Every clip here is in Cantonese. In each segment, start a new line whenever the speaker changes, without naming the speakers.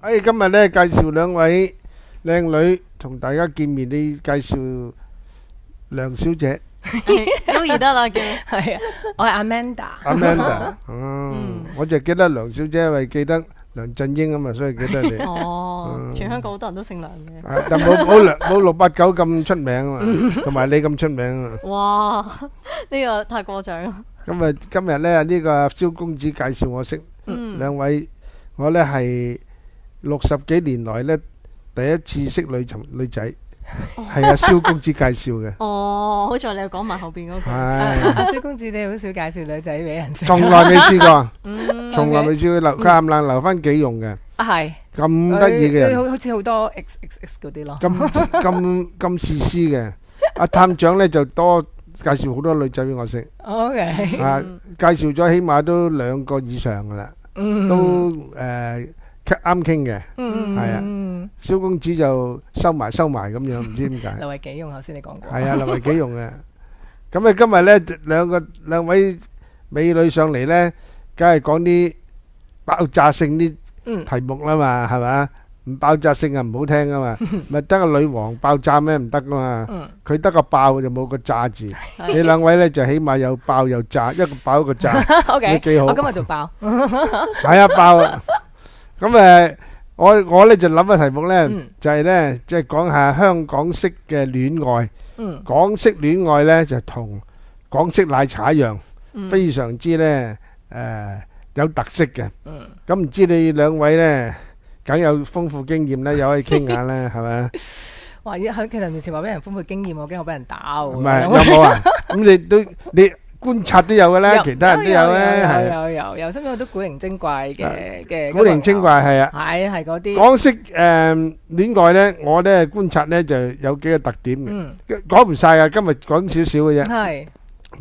今日咧介紹兩位靚女同大家見面，你介紹梁小姐。
都易得啦，叫
係啊，我係 Amanda。
Amanda，我就記得梁小姐，因為記得梁振英啊嘛，所以記得你。
全香港好多人都姓梁嘅。
但冇689咁出名啊嘛，同埋你咁出名啊。
哇，呢個太過獎啦。
咁啊，今日咧呢個蕭公子介紹我識兩位，我咧係60幾年來咧第一次識女仔。係啊，蕭公子介紹嘅。
好在你又講埋後邊嗰句。
蕭公子你好少介紹女仔俾人識。
從來未試過，從來未試過留，佢冚唪唥留翻幾用嘅。
係
咁得意嘅人，
好似好多 XXX 嗰啲咯。
咁自私嘅。阿探長咧就多介紹好多女仔俾我識。
OK。
介紹咗起碼都2個以上噶啦，都啱傾嘅。係啊。蕭公子就收埋咁樣，唔知點解。
劉維幾用頭先你講過。
係啊，劉維幾用嘅。咁啊，今日咧兩位美女上嚟咧，梗係講啲爆炸性啲題目啦嘛，係咪？唔爆炸性啊，唔好聽啊嘛。咪得個女王爆炸咩？唔得噶嘛。佢得個爆就冇個炸字。你兩位咧就起碼有爆有炸，一個爆一個炸，都幾好。
我今日做爆。
係啊，爆啊！咁我咧就諗個題目咧，就係咧即係講下香港式嘅戀愛。港式戀愛咧就同港式奶茶一樣，非常之咧有特色嘅。咁唔知你兩位咧，梗有豐富經驗咧，又可以傾下咧，係咪？
哇！喺其實面前話俾人豐富經驗，我驚我俾人打喎。
唔係有冇啊？咁你觀察都有嘅啦，其他人都有咧，係
有，甚至好多古靈精怪嘅
古靈精怪係啊，
係嗰啲
港式戀愛咧，我咧觀察咧就有幾個特點嘅，講唔晒啊，今日講少少嘅啫。係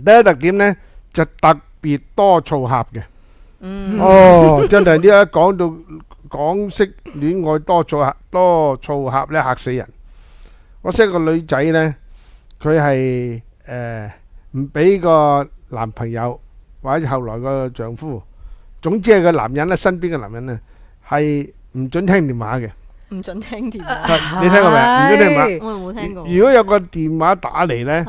第一特點咧就特別多嘈合嘅。真係呢一講到港式戀愛多嘈合咧嚇死人。我識個女仔咧，佢係唔俾個男朋友或者後來個丈夫，總之係個男人咧，身邊嘅男人咧係唔准聽電話嘅。
唔准聽電話。
你聽過未？唔准聽電話。
我冇聽過。
如果有個電話打嚟咧，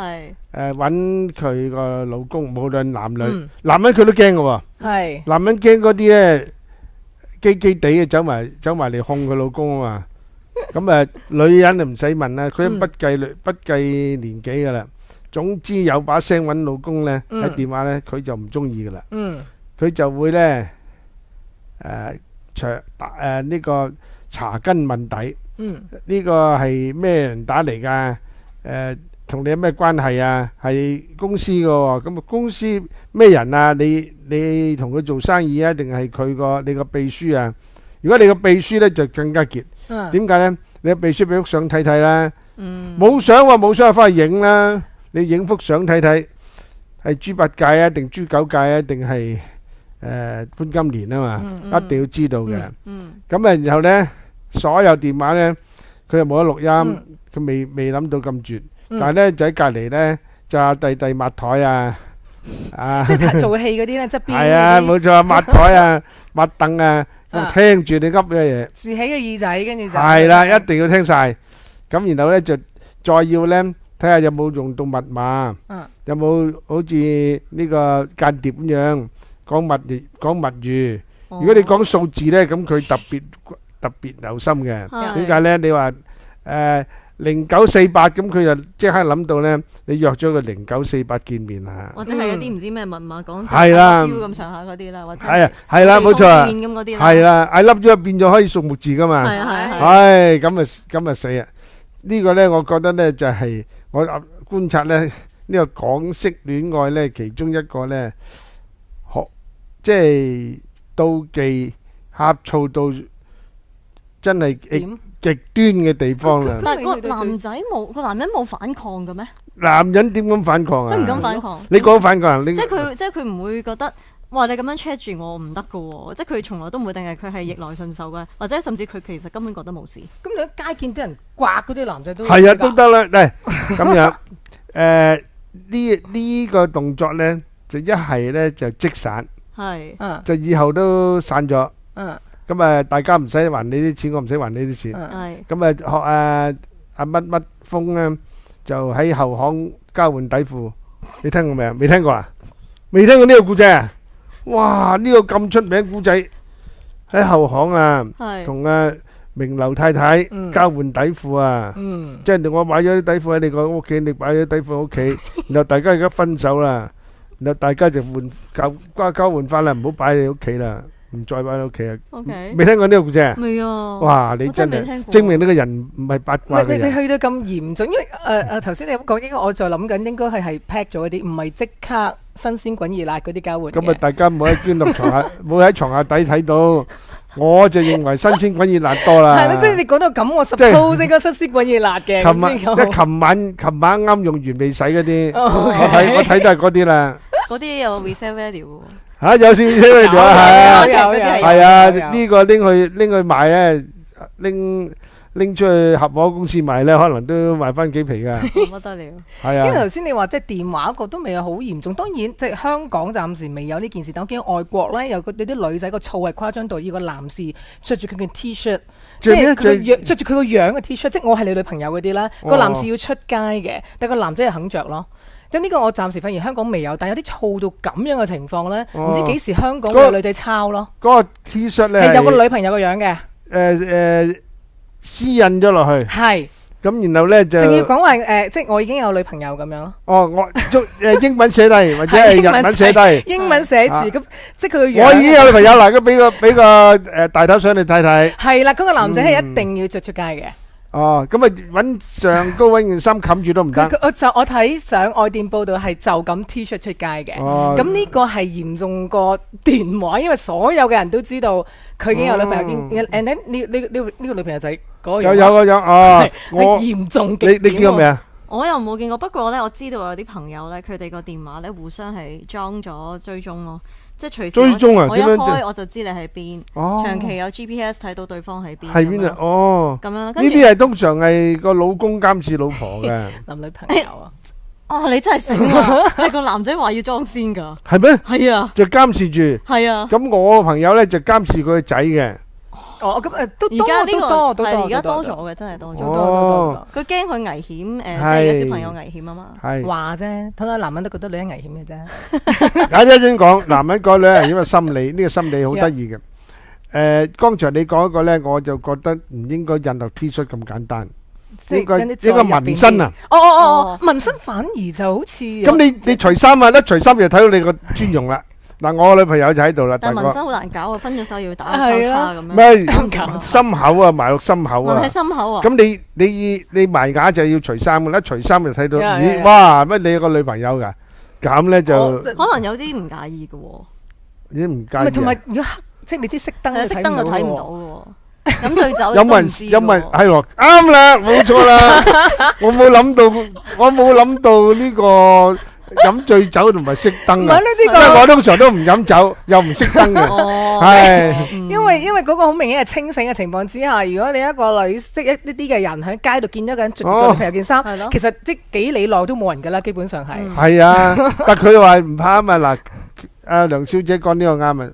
搵佢個老公，無論男女，男人佢都驚嘅喎。係。男人驚嗰啲咧，基基地嘅走埋嚟控佢老公啊嘛。咁女人就唔使問啦，佢都不計年紀噶啦。總之有把聲揾老公咧，喺電話咧，佢就唔中意噶啦。佢就會咧呢個查根問底。呢個係咩人打嚟㗎？同你有咩關係啊？係公司嘅喎。咁公司咩人啊？你同佢做生意啊？定係你個秘書啊？如果你個秘書咧，就更加結。點解咧？你個秘書俾幅相睇睇啦。冇相喎，冇相就翻去影啦。你影幅相睇睇，係豬八戒啊，定豬九戒啊，定係潘金蓮啊嘛，一定要知道嘅。咁然後咧，所有電話咧，佢又冇得錄音，佢未諗到咁絕。但係咧就喺隔離咧，就阿弟抹台啊，
即係做戲嗰啲咧側邊。係
啊，冇錯啊，抹台啊，抹凳啊，聽住你噏嘅嘢。
豎起個耳仔，跟住就
係啦，一定要聽曬。咁然後咧就再要咧。睇下有冇用到密碼，有冇好似呢個間諜咁樣講密語。如果你講數字咧，咁佢特別留心嘅。點解咧？你話0948咁，佢就即刻諗到咧，你約咗個0948見面啊。
或者係有啲唔知咩密碼講
係啦
咁上下嗰啲啦，或者
係啦，冇錯啊。
咁嗰啲啦。
係啦，I love you變咗可以數目字噶嘛。
係係。
唉，咁啊死啊！呢個咧，我覺得咧就係我觀察咧呢個港式戀愛咧，其中一個咧即係妒忌呷醋到真係極端嘅地方啦。
但係個男人冇反抗嘅咩？
男人點敢反抗啊？
佢唔敢反抗。
你講反抗，即
係佢唔會覺得。哇！你咁樣 check 住我唔得噶喎，即係佢從來都唔會定係佢係逆來順受嘅，或者甚至佢其實根本覺得冇事。
咁你喺街見啲人刮嗰啲男仔都
係啊，都得啦。嚟咁樣呢個動作咧，就一係咧就即散，就以後都散咗。咁啊，大家唔使還你啲錢，我唔使還你啲錢。
係
咁啊，學阿乜乜風咧，就喺後巷交換底褲。你聽過未啊？未聽過啊？未聽過呢個故仔啊？哇！呢個咁出名故仔喺後巷啊，
係
同名流太太交換底褲啊！即係我買咗啲底褲喺你個屋企，你擺咗底褲喺屋企，然後大家而家分手啦，然後大家就交換翻啦，唔好擺你屋企啦，唔再擺你屋企啊！
OK，
未聽過呢個故仔啊？
未啊！
哇！你真係證明呢個人唔係八卦嘅
你
人。
去到咁嚴重，因為頭先你咁講，應該我在諗緊應該係 pack 咗嗰啲，唔係即刻新鮮滾熱辣嗰啲交換嘅。
咁啊，大家唔好喺捐落床下，唔好喺床下底睇到。我就認為新鮮滾熱辣多啦。
係咯，即係你講到咁，我 suppose 應該新鮮滾熱辣嘅。
琴晚啱用完未洗嗰啲，
哦
我睇都係嗰啲啦。
嗰啲有 resale value 喎。
嚇，有少少嚟咗係啊，
有
係啊，呢個拎去賣咧，拎出去合夥公司賣咧，可能都賣翻幾皮噶。
不得了。
係
因為
啊，
頭先你話即係電話嗰個都未有好嚴重，當然即係香港暫時未有呢件事，但我見外國咧有啲女仔個醋係誇張到要個男士着住佢嘅 T-shirt，即係佢個樣着住佢個樣嘅 T-shirt，即係我係你女朋友嗰啲啦，個男士要出街嘅，但個男仔係肯着咯。咁呢個我暫時發現香港未有，但係有啲燥到咁樣嘅情況咧，唔知幾時香港會有女仔抄咯。
嗰個 T-shirt 咧
係有個女朋友個樣嘅，
私印咗落去，
係。
咁然後咧就
仲要講話即係我已經有女朋友咁樣咯。
哦，我英文寫低或者係日文寫低，
英文寫住咁，即係佢個樣。
我已經有女朋友啦，咁俾個大頭相你睇睇。
係啦，嗰個男仔係一定要着出街嘅。
哦，咁啊揾上高揾件衫冚住都唔得。
我睇上外電報道係就咁 T 恤出街嘅。
哦，
咁呢個係嚴重過電話，因為所有嘅人都知道佢已經有女朋友，and then 呢個女朋友就係嗰個樣。
有個樣哦，
係嚴重極點。
你見過未啊？
我又冇見過，不過咧我知道有啲朋友咧，佢哋個電話咧互相係裝咗追蹤咯，即係隨時
追蹤啊
我一
點樣
開我就知你喺邊，
哦，
長期有 GPS 睇到對方喺邊。
係邊啊？哦，
咁樣呢
啲係通常係個老公監視老婆嘅。
男女朋友啊？
哦，你真係醒啊！係個男仔話要裝先㗎。
係咩？
係啊，
就監視住。
係啊。
咁我個朋友咧就監視佢個仔嘅。
哦，咁都
而家呢個
多，
而家多咗嘅，真係多咗。
哦，
佢驚佢危險，即係有小朋友危險啊嘛。
係
話啫，睇到男人都覺得女人危險嘅啫。
簡單先講，男人講女人因為心理，呢個心理好得意嘅。剛才你講一個咧，我就覺得唔應該印落 T 恤咁簡單，應該紋身啊。
哦，紋身反而就好似
咁你除衫啊，一除衫就睇到你個尊容啦。嗱，我女朋友就喺度啦。
但紋身好難搞啊，分咗手要打交叉咁樣。
咩心口啊，埋落心口啊。
紋喺心口啊。
咁你埋牙就要除衫嘅，一除衫就睇到，咦，哇，乜你有個女朋友㗎？咁咧就
可能有啲唔介意嘅喎。
啲唔介意。
同埋如果即係你知熄燈
就睇唔到嘅。飲醉酒
有冇人係咯？啱啦，冇錯啦。我冇諗到呢個。飲醉酒同埋熄燈啊！因為我通常都唔飲酒，又唔熄燈嘅，係。
因為嗰個好明顯係清醒嘅情況之下，如果你一個女識一啲嘅人喺街度見咗個人着住女朋友件衫，其實即幾里內都冇人噶啦，基本上係。
係啊，但佢話唔怕啊嘛。嗱，阿梁小姐講呢個啱啊。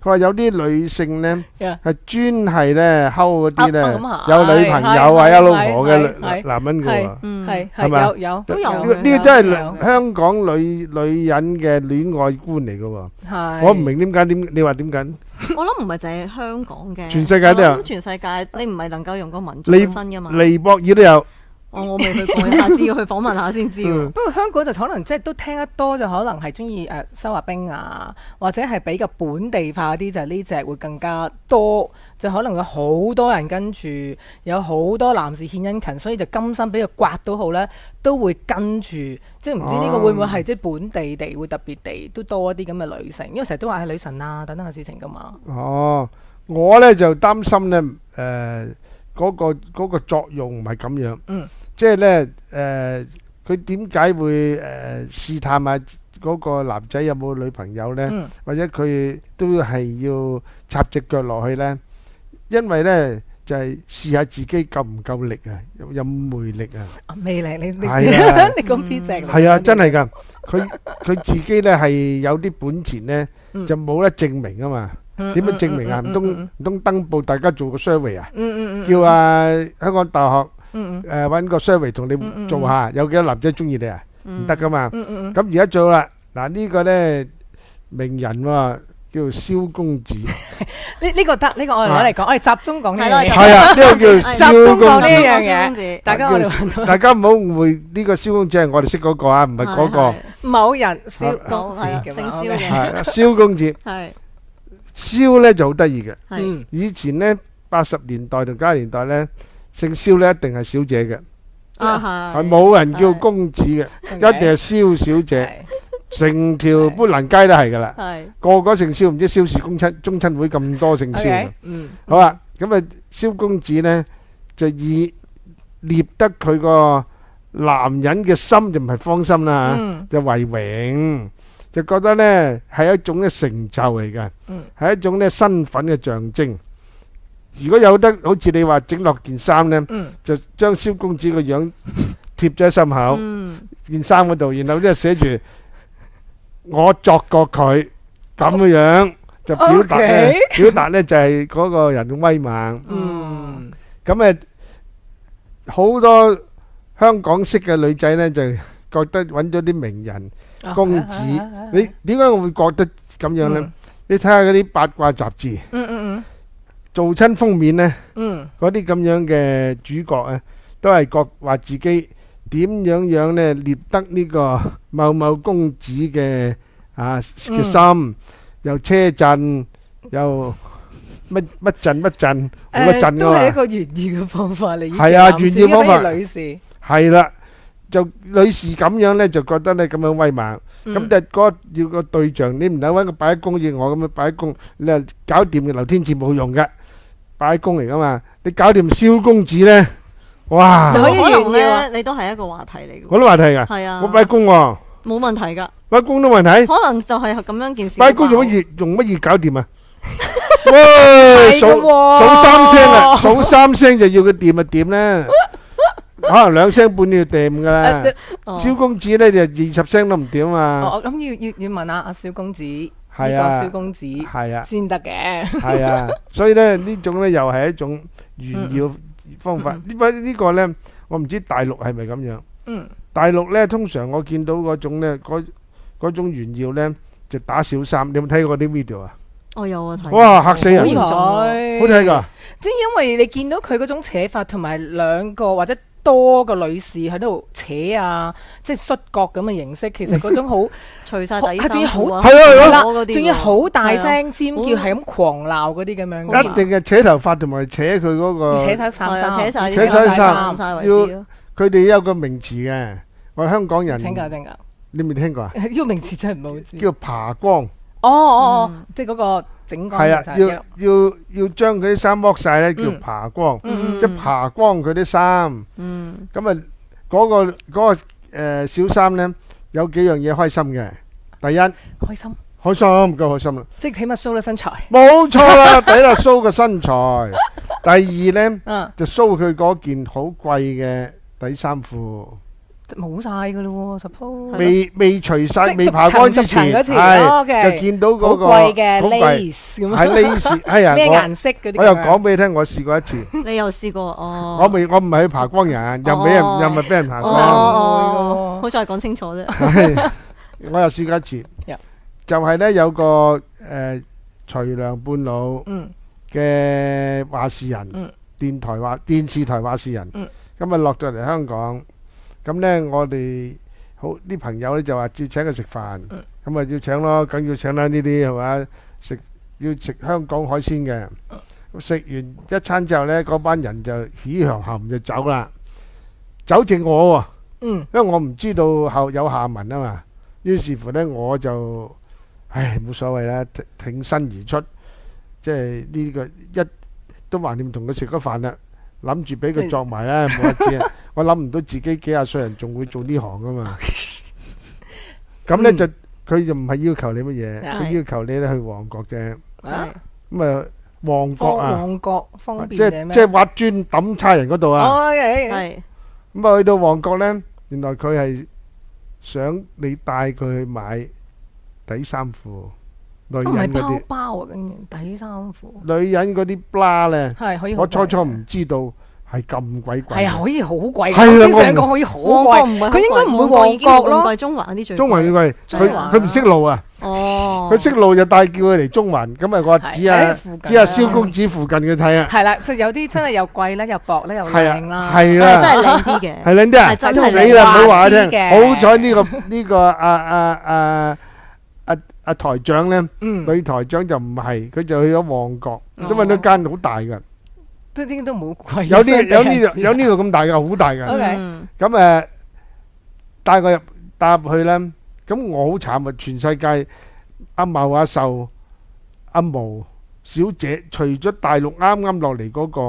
佢話有啲女性咧係專係咧溝嗰啲咧有女朋友啊有老婆嘅男人嘅喎，係咪？
有都有。
呢個真係香港女人嘅戀愛觀嚟嘅喎。我唔明點解你話點解？
我諗唔係淨係香港嘅，
全世界都有。
全世界你唔係能夠用個民族去分㗎嘛？
尼泊爾都有。
我未去過，下次要去訪問下先知。
不過香港就可能即係都聽得多，就可能係中意收滑冰啊，或者係比較本地化啲，就係呢隻會更加多，就可能有好多人跟住，有好多男士獻殷勤，所以就甘心俾佢刮到好咧，都會跟住。即係唔知呢個會唔會係即係本地地會特別地都多一啲咁嘅女性，因為成日都話係女神啊等等嘅事情噶嘛。
哦，我咧就擔心咧嗰個作用唔係咁樣。即係咧，佢點解會試探下嗰個男仔有冇女朋友咧？或者佢都係要插隻腳落去咧？因為咧就係試下自己夠唔夠力啊，有魅力啊！
魅力你
係啊，
你咁偏正
係啊，真係㗎！佢自己咧係有啲本錢咧，就冇得證明啊嘛。點樣證明啊？唔通登報大家做個 survey 啊？
嗯
叫香港大學
嗯
揾個 survey 同你做下，有幾多男仔中意你啊？唔得噶嘛。
嗯
咁而家做啦，嗱呢個咧名人喎，叫做蕭公子。
呢個得，呢個我哋攞嚟講，我哋集中講呢樣嘢。
係啊，呢個叫
集中講呢樣
蕭公子
嘢，大家我哋揾到
大家唔好誤會呢個蕭公子係我哋識嗰個啊，唔係嗰個。
某人蕭公子
係啊
咁
姓蕭嘅
係蕭公子，
係
蕭咧就好得意嘅。
係
以前咧80年代同90年代咧，姓蕭咧一定係小姐嘅，係冇人叫公子嘅，一定係蕭小姐。成條砵蘭街都係噶啦，
係
個個姓蕭，唔知蕭氏宗親會咁多姓蕭嘅。
嗯，
好啊，咁啊蕭公子咧就以獵得佢個男人嘅心，就唔係芳心啦嚇，就為榮，就覺得咧係一種嘅成就嚟嘅，係一種咧身份嘅象徵。如果有得好似你話整落件衫咧，就將蕭公子個樣貼咗喺心口件衫嗰度，然後咧寫住我作過佢咁嘅樣，就表達咧，表達咧就係嗰個人嘅威猛。咁誒好多香港式嘅女仔咧，就覺得揾咗啲名人公子。你點解我會覺得咁樣咧？你睇下嗰啲八卦雜誌，做親封面咧，嗰啲咁樣嘅主角啊，都係覺話自己點樣咧獵得呢個某某公子嘅嘅心，又車震，又乜震好多震
都
噶嘛。
係一個炫耀嘅方法嚟。
係啊，炫耀方法。
女士
係啦，就女士咁樣咧，就覺得咧咁樣威猛。咁就嗰要個對象，你唔係揾個擺公似我咁樣擺公，你話搞掂嘅劉天賜冇用嘅，擺公嚟噶嘛。你搞掂蕭公子咧，哇！
就可以
可能
炫耀啊
咧，你都係一個話題嚟嘅。
我都話題㗎，
係啊，
我擺公喎，
冇問題㗎。
擺公都問題。
可能就係咁樣件事。
擺公用乜嘢搞掂啊？喂，數三聲啊，數三聲就要佢掂啊掂啦，可能2聲半都要掂噶啦。蕭公子咧就20聲都唔掂啊。
哦，咁要問下阿蕭公子，呢個
係啊，
蕭公子
係啊，
先得嘅。
係啊，所以咧呢種咧又係一種炫耀方法。呢個咧，我唔知大陸係咪咁樣。大陸咧通常我見到嗰種咧嗰種炫耀咧就打小三。你有冇睇過啲 video 啊？
我有啊睇。
哇，嚇死人！
好嚴重啊，
好睇㗎。
即係因為你見到佢嗰種扯法，同埋2個或者多個女士喺度扯啊，即係摔角咁嘅形式，其實嗰種好
除晒底衫，
仲要好
係
啦，
嗰啲
仲要好大聲尖叫，
好
係咁狂鬧嗰啲咁樣㗎嘛。
一定係扯頭髮同埋扯佢嗰個。
扯晒衫，
扯晒
扯晒衫
晒為止咯。
佢哋有個名詞嘅，我香港人。
聽㗎。
你未聽過啊？
呢個名詞真係唔好知。
叫扒光。
哦，即係嗰個整光。
係啊，要將佢啲衫剝晒咧，叫扒光，即係扒光佢啲衫。咁啊，嗰個小三咧有幾樣嘢開心嘅。第一，
開心，
夠開心啦！
即係起碼 show 咗身材。
冇錯啦，第一係 show 個身材，第二咧就 show 佢嗰件好貴嘅底衫褲。
冇晒㗎咯喎，suppose
未除晒，
即係
未爬乾之前，係就見到嗰個
好貴嘅 lace 咁
係 lace，係啊，
咩顏色嗰啲？
我又講俾你聽，我試過一次。
你又試過哦？
我唔係去爬光人，又唔係俾人爬光。
哦，好在講清楚啫。
我又試過一次，就係咧有個徐娘半老嘅話事人，電視台話事人，咁啊落咗嚟香港。咁咧，我哋好啲朋友咧就話要請佢食飯，咁啊要請咯，梗要請啦呢啲係嘛？要食香港海鮮嘅，食完一餐之後咧，嗰班人就喜洋含就走啦，走剩我喎，因為我唔知道後有下文啊嘛，於是乎咧我就唉冇所謂啦，挺身而出，即係呢個一都橫掂同佢食咗飯啦。諗住俾佢作埋啦，冇得知啊！我諗唔到自己幾廿歲人仲會做呢行噶嘛。咁咧就佢就唔係要求你乜嘢，佢要求你咧去旺角啫。咁啊，旺角啊，
旺角方便嘅咩？
即係挖磚揼差人嗰度啊。
係。
咁啊，去到旺角咧，原來佢係想你帶佢去買底衫褲，女
唔係
人嗰啲，
包啊，竟然底衫褲
女人嗰啲 bra 咧，
係可以好貴。
我初初唔知道係咁鬼貴。
係啊，可以好貴。
係啊
我先
我唔
想講可以好貴，
旺角唔係好貴，
佢應該唔會
旺角
旺角咯。
貴，中環啲最貴
中環貴，佢
中環
佢唔識路啊！
哦，
佢識路就帶叫佢嚟中環，咁啊我話
係
指下
喺附近
指下蕭公子附近嘅睇啊，
係啦，就有啲真係又貴啦，又薄啦，又
係
靚啦。
啊，係
係
啦，
真係靚啲嘅，
係靚啲啊，
係真係靚
死啦，唔好話我聽，
啲嘅
好彩呢個阿台長咧，
嗯，
女台長就唔係，佢就去咗旺角，
哦
都揾到間好大嘅，
都應該都冇貴。
有呢度咁大嘅，好大嘅，
OK
嗯
咁帶入去咧，咁我好慘啊！全世界阿茂、阿秀、阿毛小姐，除咗大陸啱啱落嚟嗰個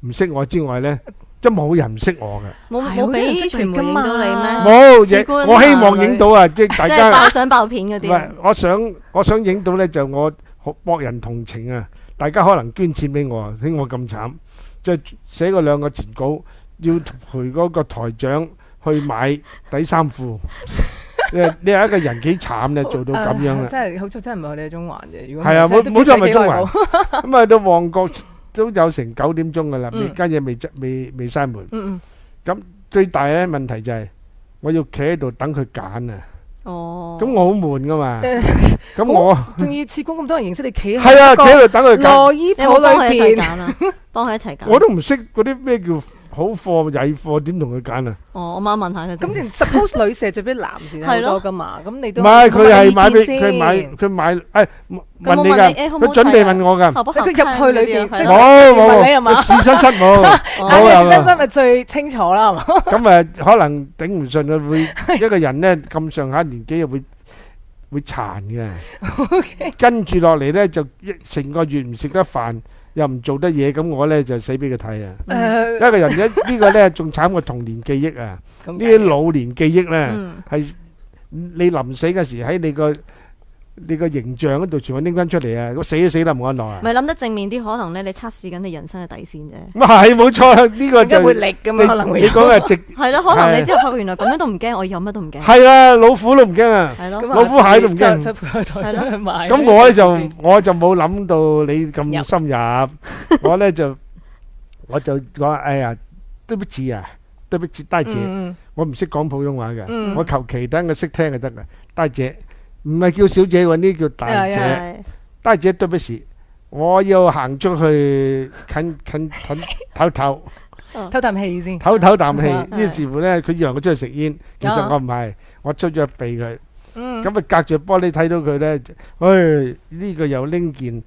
唔識我之外咧，真冇人唔識我嘅。
冇
係
冇俾傳媒影到你咩？
冇影，
試官
我希望影到啊！即係大
即係
家
爆相爆片嗰
唔係
啲，，
我想影到咧，就我博人同情啊！大家可能捐錢俾我啊，睇我咁慘，即係寫個兩個前稿，要陪嗰個台長去買底衫褲。你係一個人幾慘咧，做到咁樣啦。
真係好彩，真係唔係我哋喺中環啫。如果
係啊，
真係
冇錯，咪中
都
環。咁啊，到旺角都有成9點鐘噶啦，
嗯
間嘢未閂門。
嗯
最大咧問題就係我要企喺度等佢揀啊。
哦，
咁我好悶噶嘛。
嗯，
咁我
仲要次官咁多人認識你，企喺
係啊，企喺度等佢揀。
內衣
你有冇幫佢一齊
鋪裏邊。
揀啊？幫佢一齊揀。
我都唔識嗰啲咩叫好貨、曳貨，點同佢揀啊？
哦，我媽問下佢啫。
咁 suppose 女士最俾男士好多噶嘛？咁你都
唔係，佢係買俾
問意見先
佢買誒
佢
問你
冇問
㗎，
你誒好唔好
佢準備
睇啊
問我㗎。
合不合
佢入去裏邊
睇嗰啲啊係
即係
咯
冇
問你係嘛
冇，試身室冇。
哦
啱嘅，
冇啊
先生咪最清楚啦，係嘛？
咁可能頂唔順啊，會一個人咧咁上下年紀會殘嘅。跟住落嚟咧就成個月唔食得飯，又唔做得嘢，咁我咧就死俾佢睇啊！
誒
一個人呢個咧仲慘過童年記憶啊！
咁
呢啲老年記憶咧
嗯
係你臨死嘅時喺你個形象嗰度全部拎翻出嚟啊！我死都死得唔安樂啊！
咪諗得正面啲，可能咧你測試緊你人生嘅底線啫。
咁係冇錯啦，呢個
更加
就
會力噶嘛，可能會
你
有
講係直
係咯，可能你之後發覺原來咁樣都唔驚，我有乜都唔驚。
係啊，老虎都唔驚啊！
係咯，
咁
老虎蟹都唔驚
就陪佢台長去買。
咁我咧就冇諗到你咁深入，我就講哎呀，對不起啊，對不起大姐，
嗯
我唔識講普通話嘅，
嗯
我求其等佢識聽就得啦。大姐唔係叫小姐喎，呢叫大姐。
係
大姐對不起，我要行出去近唞唞
偷啖氣先。
唞啖氣。
係
於是乎咧，佢以為我出去食煙，其實我唔係，我出咗去避佢。
嗯，
咁啊隔住玻璃睇到佢咧，唉呢個又拎件，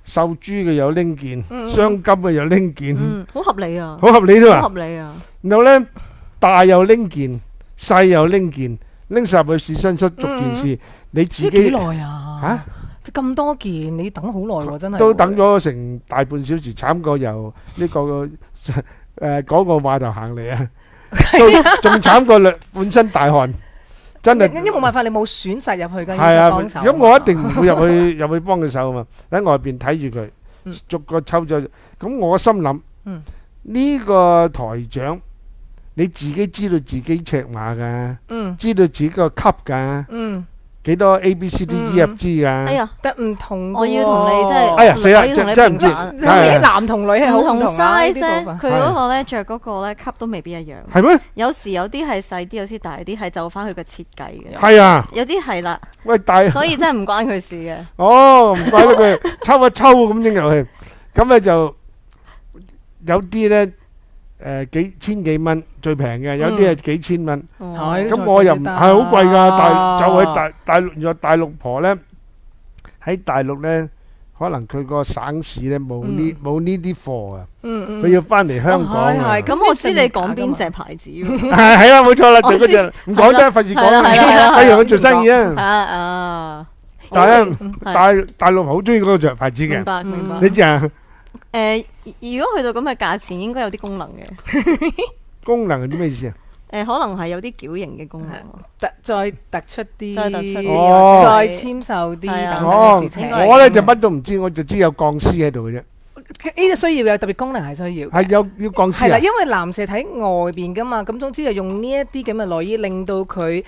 瘦豬嘅又拎件，雙金嘅又拎件，
嗯，好合理啊，
好合理都
好
話。
合理啊。
然後咧大又拎件，細又拎件，拎晒入去試身室逐件事，你自
知幾
己
耐啊？
嚇
即咁多件，你等好耐喎，真係。
都等咗成大半小時，慘過由呢個嗰個碼頭行嚟啊，仲慘過滿身大汗，真係。
因為冇辦法，你冇選擇入去㗎，
係啊，
要幫手。
咁我一定唔會入去幫佢手啊嘛，喺外邊睇住佢
嗯，
逐個抽咗。咁我心諗
嗯
呢個台長，你自己知道自己尺碼㗎，
嗯
知道自己個級㗎，
嗯，
幾多 A B C D E F G 㗎。
哎呀，
得唔同㗎喎。
我要同你即係，
哎呀死啦
我要同你
真係唔知
平反
即係男同女係好
唔同
同啦
size
呢
咧，
部分
佢嗰個咧着嗰個咧級都未必一樣。
係咩？
有時有啲係細啲，有啲大啲，係就翻佢個設計嘅。
係啊，
有啲係啦，
喂大。
所以真係唔關佢事嘅。
哦，唔怪得佢抽一抽咁拎入去，咁咧就有啲咧幾千幾蚊最平嘅，有啲係幾千蚊。
哦
係
咁我又唔係好貴㗎，就喺大陸，原來大陸婆咧喺大陸咧，可能佢個省市咧冇呢啲貨啊，
嗯
佢要翻嚟香港啊。
係
咁我知你講邊隻牌子喎。
係啊，冇錯啦，就
我知
嗰隻唔講得，費事講啦，
係啦
費事佢做生意
啊
啊。
啊，
但係
係
大陸好中意嗰個牌子
明
嘅，
白明白
你。知啊？
如果去到咁嘅價錢，應該有啲功能嘅。
功能係啲咩意思啊？
可能係有啲矯形嘅功能咯。
再突出啲，
再突出啲
哦
再纖瘦啲
係啊
等等
哦
嘅事情。
應該係
我咧就乜都唔知，我就知有鋼絲喺度嘅啫，
呢啲需要嘅特別功能係需要嘅。
係要鋼
係啦，
絲啊。
因為男士睇外邊噶嘛，咁總之就用呢一啲咁嘅內衣，令到佢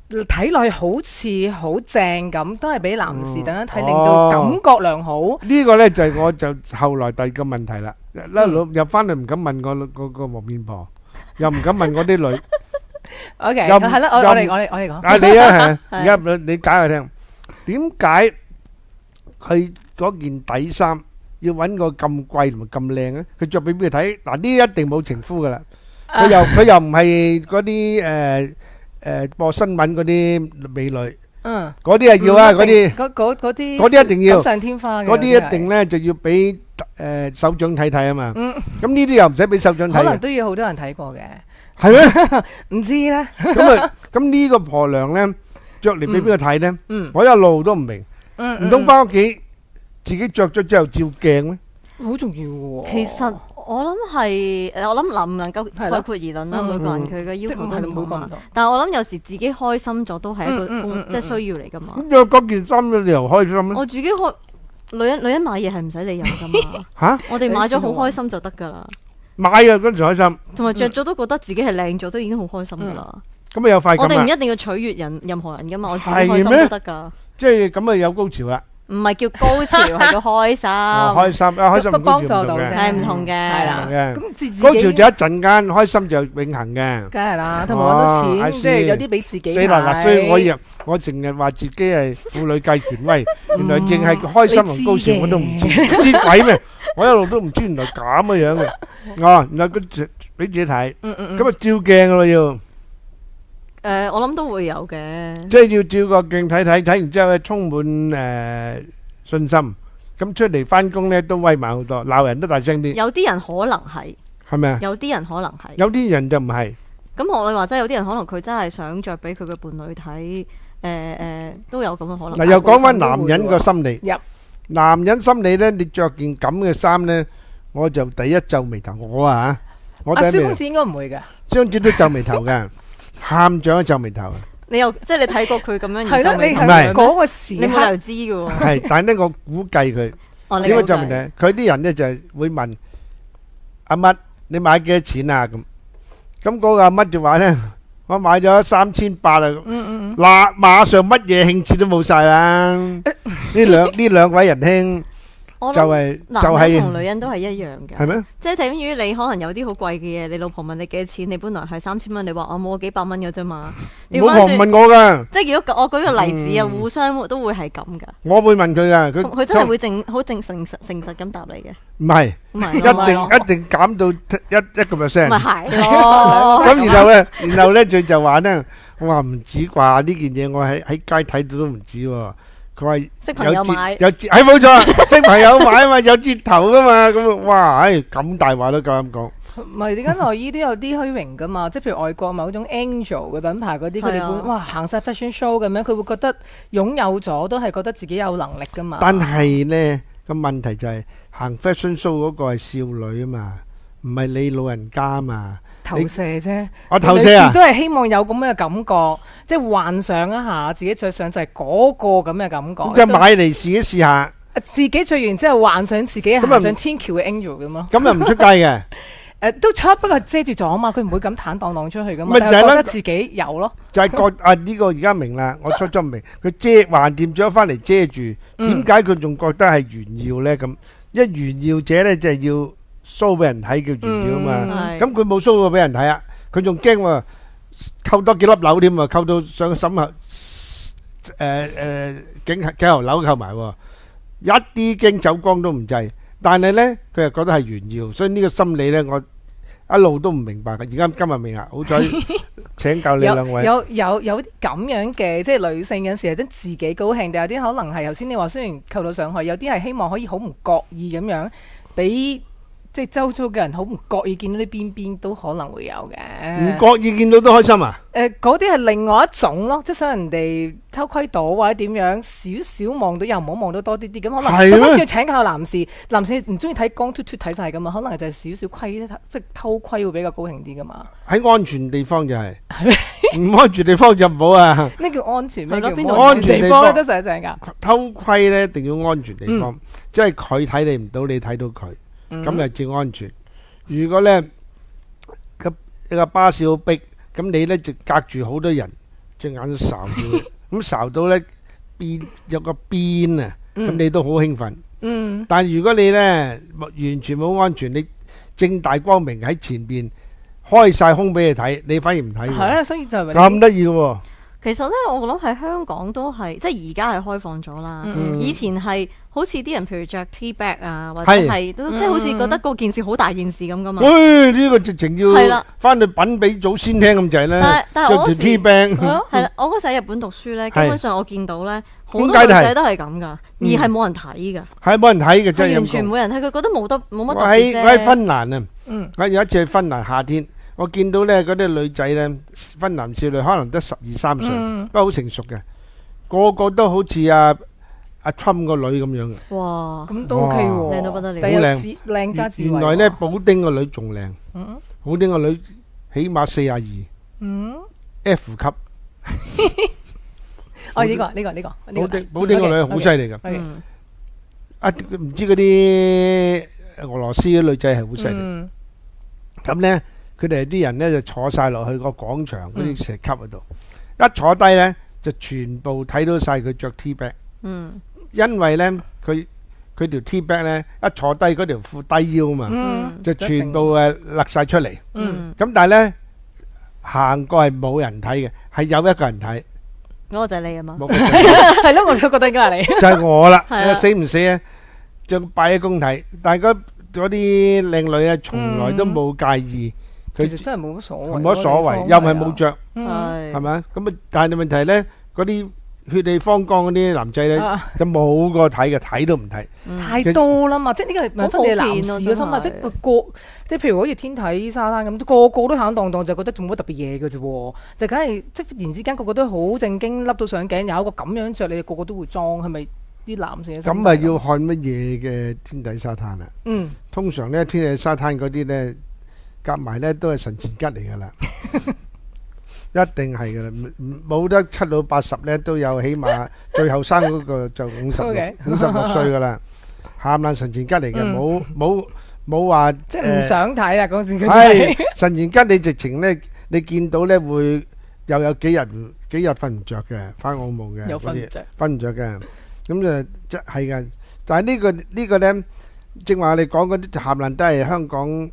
睇落去好似好正咁，都係俾男士等一睇，令到感覺良好。
呢個咧就係我就後來第二個問題啦。入翻嚟唔敢問個黃面婆，又唔敢問我啲女。
OK，係啦，我哋講。
啊你啊係，而家你解佢聽，點解佢嗰件底衫要揾個咁貴同埋咁靚咧？佢着俾邊個睇？嗱，呢一定冇情夫噶啦。佢又唔係嗰啲播新聞嗰啲美女，嗰啲係要啊，嗰啲一定要，
錦上添花嘅，
嗰啲一定咧就要俾首長睇睇啊嘛。咁呢啲又唔使俾首長睇，
可能都要好多人睇過嘅，
係咩？
唔知咧。
咁呢個婆娘咧着嚟俾邊個睇咧？我一路都唔明，唔通翻屋企自己着咗之後照鏡咩？
好重要喎。
其實我諗能唔能夠概括而論啦，每個人佢嘅要求都唔同嘛。但係我諗有時自己開心咗都係一個即係需要嚟噶嘛。
咁着嗰件衫你又開心咧？
我自己女人買嘢係唔使理由噶嘛。
嚇！
我哋買咗好開心就得㗎啦。
買啊嗰時開心，
同埋着咗都覺得自己係靚咗，都已經好開心㗎啦。
咁啊有快感啦。
我哋唔一定要取悅任何人㗎嘛，我自己開心都得㗎。
即係咁啊有高潮啦。
唔係叫高潮，係叫開心。
開心開心
幫助到嘅，
係唔同嘅。
係啦，
咁高潮就一陣間，開心就永恆嘅。
梗係啦，同埋揾到錢，即係有啲俾自己。
死啦！所以我成日話自己係婦女界權威，原來淨係開心同高潮我都唔知鬼咩？我一路都唔知原來咁嘅樣嘅。哦，然後佢俾自己睇，咁啊照鏡咯要。
我諗都會有嘅，
即係要照個鏡睇睇，睇完之後咧充滿信心，咁出嚟翻工咧都威猛好多，鬧人都大聲啲。
有啲人可能係
咪啊？
有啲人可能係，
有啲人就唔係。
咁我哋話齋有啲人可能佢真係想着俾佢嘅伴侶睇，都有咁嘅可能。
嗱，又講翻男人個心理。男人心理咧，你着件咁嘅衫咧，我就第一皺眉頭。我
蕭公子應該唔會嘅，
張子都皺眉頭嘅。喊咗一皺眉頭，
你又即係你睇過佢咁樣，
係咯？你
係
嗰個時，
你冇理由知嘅喎。
係，但係咧我估計佢點解皺眉頭？佢啲人咧就係會問阿乜，你買幾多錢啊？咁嗰個阿乜就話咧，我買咗3800啊。嗱，馬上乜嘢興致都冇晒啦。呢兩位仁兄。就係
男人同女人都係一樣嘅，
係咩？
即係等於你可能有啲好貴嘅嘢，你老婆問你幾多錢，你本來係3000蚊，你話我冇幾百蚊嘅啫嘛。
老婆唔問我噶，
即係如果我舉個例子啊，互相都會係咁噶。
我會問佢噶，
佢真係會好誠實咁答你嘅。
唔係，一定減到1%。
咪係咯。
咁然後咧佢就話咧，我話唔止啩，呢件嘢我喺街睇到都唔止喎。佢話
識朋友買，
有折，係冇錯，識朋友買啊嘛，有折頭噶嘛，咁哇，咁大話都夠咁講。
唔係，而家內衣都有啲虛榮噶嘛，即係譬如外國某種 Angel 嘅品牌嗰啲，佢哋會哇行晒 fashion show 咁樣，佢會覺得擁有咗都係覺得自己有能力噶嘛。但
係咧個問題就係行 fashion show 嗰個係少女啊嘛，唔係你老人家啊嘛。
投射啫，
我投射啊，
都係希望有咁嘅感覺，即係幻想一下自己着上就係嗰個咁嘅感覺。
即係買嚟自己試下，
自己着完之後幻想自己行上天橋嘅 Angel 咁咯。
咁又唔出街嘅，
都出，不過遮住咗啊嘛，佢唔會咁坦蕩蕩出去噶嘛，就係覺得自己有咯。
就係覺啊呢個而家明啦，我初初唔明，佢遮橫掂咗翻嚟遮住，點解佢仲覺得係炫耀咧？咁一炫耀者咧就係要。show 俾人睇叫炫耀啊嘛，咁佢冇 show 過俾人睇啊，佢仲驚喎，扣多幾粒樓添啊，扣到上審核幾樓樓扣埋喎，一啲驚走光都唔制，但係咧佢又覺得係炫耀，所以呢個心理咧我一路都唔明白嘅，而家今日明啦，好彩請教你兩位。
有啲咁樣嘅，即係女性有陣時係真自己高興，定有啲可能係頭先你話雖然扣到上去，有啲係希望可以好唔覺意咁樣俾。即係周遭嘅人好唔覺意見到啲邊都可能會有嘅，
唔覺意見到都開心啊！
嗰啲係另外一種咯，即係想人哋偷窺到或者點樣，少少望到又唔好望到多啲啲，咁可能咁跟住請教男士唔中意睇光脫脫睇晒噶嘛，可能就係少少窺即係偷窺會比較高興啲噶嘛。喺
安全地方就係，唔安全地方就唔好啊！
咩叫安全？咩叫
邊度
安全地方咧？
都成正噶。
偷窺咧一定要安全地方，即係佢睇你唔到，你睇到佢。咁就至安全。如果咧一個巴士好逼，咁你咧就隔住好多人，隻眼都睄住，咁睄到咧邊有個邊啊，咁你都好興奮。但係如果你咧完全冇安全，你正大光明喺前邊開晒胸俾你睇，你反而唔睇。
係啊，所以就係
咁得意嘅喎。
其實咧，我諗喺香港都係，即係而家係開放咗啦。以前係好似啲人譬如着 T back 啊，或者係即係好似覺得嗰件事好大件事咁噶嘛。
喂，呢個直情要翻去品俾祖先聽咁滯咧。
但係我嗰時
T back
係啦，我嗰時喺日本讀書咧，基本上我見到咧好多女仔都係咁噶，而係冇人睇噶。
係冇人睇嘅，真係
完全冇人睇，佢覺得冇乜特別啫。
我喺芬蘭啊，我有一次去芬蘭夏天。我見到咧嗰啲女仔咧，芬蘭少女可能得12、13歲，不過好成熟嘅，個個都好似阿 Trump 個女咁樣嘅。
哇！
咁都 OK 喎，
靚到不得了，
好靚，
靚加智慧。
原來咧，補丁個女仲靚，補丁個女起碼42，F 級。
哦，呢個，
補丁個女好犀利㗎。唔知嗰啲俄羅斯嘅女仔係好犀利。咁咧。佢哋啲人咧就坐晒落去個廣場嗰啲石級嗰度，一坐低咧就全部睇到晒佢着 T back。因為咧佢條 T back 咧一坐低嗰條褲低腰嘛，就全部甩晒出嚟。咁但係咧行過係冇人睇嘅，係有一個人睇。
嗰個就係你啊嘛？
係咯，我都覺得應該係你。
就係我啦，死唔死啊？就擺喺公睇，但係嗰啲靚女咧從來都冇介意。
其實真係冇乜所謂，
冇乜所謂，又唔係冇着，
係
咪啊？咁啊，但係問題咧，嗰啲血氣方剛嗰啲男仔咧，就冇個睇嘅，睇都唔睇。
太多啦嘛，即係呢個係分你男士嘅心嘛，即係譬如好似天體沙灘咁，個個都響當當，就覺得做乜特別嘢嘅啫喎，就梗係即係忽然之間個個都好正經，笠到上頸，有一個咁樣着，你哋個個都會裝，係咪啲男士？
咁啊要看乜嘢嘅天體沙灘啊？通常咧天體沙灘嗰啲咧。夾埋咧都係神前吉嚟噶啦，一定係噶啦，冇得7到80咧都有，起碼最後生嗰個就56歲噶啦，冚唪唥神前吉嚟嘅，冇話
即係唔想睇啊嗰時佢
係神前吉，你直情咧你見到咧會又有幾日瞓唔着嘅，發噩夢嘅，
有瞓唔着，
瞓唔着嘅，咁就即係嘅。但係呢個咧，正話你講嗰啲冚唪唥都係香港。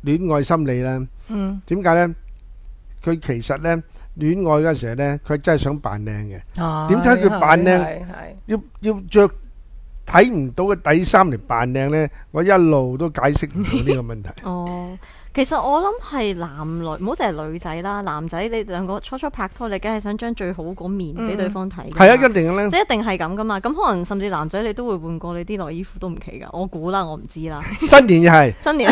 戀愛心理啦，點解咧？佢其實咧戀愛嗰陣時咧，佢真係想扮靚嘅。點解佢扮靚？要着睇唔到嘅底衫嚟扮靚咧？我一路都解釋唔到呢個問題。
哦，其實我諗係男女，唔好淨係女仔啦。男仔你兩個初拍拖，你梗係想將最好嗰面俾對方睇。
係啊，一定咧，
即係一定係咁噶嘛。咁可能甚至男仔你都會換過你啲內衣褲都唔奇噶。我估啦，我唔知啦。
新年又係，
新年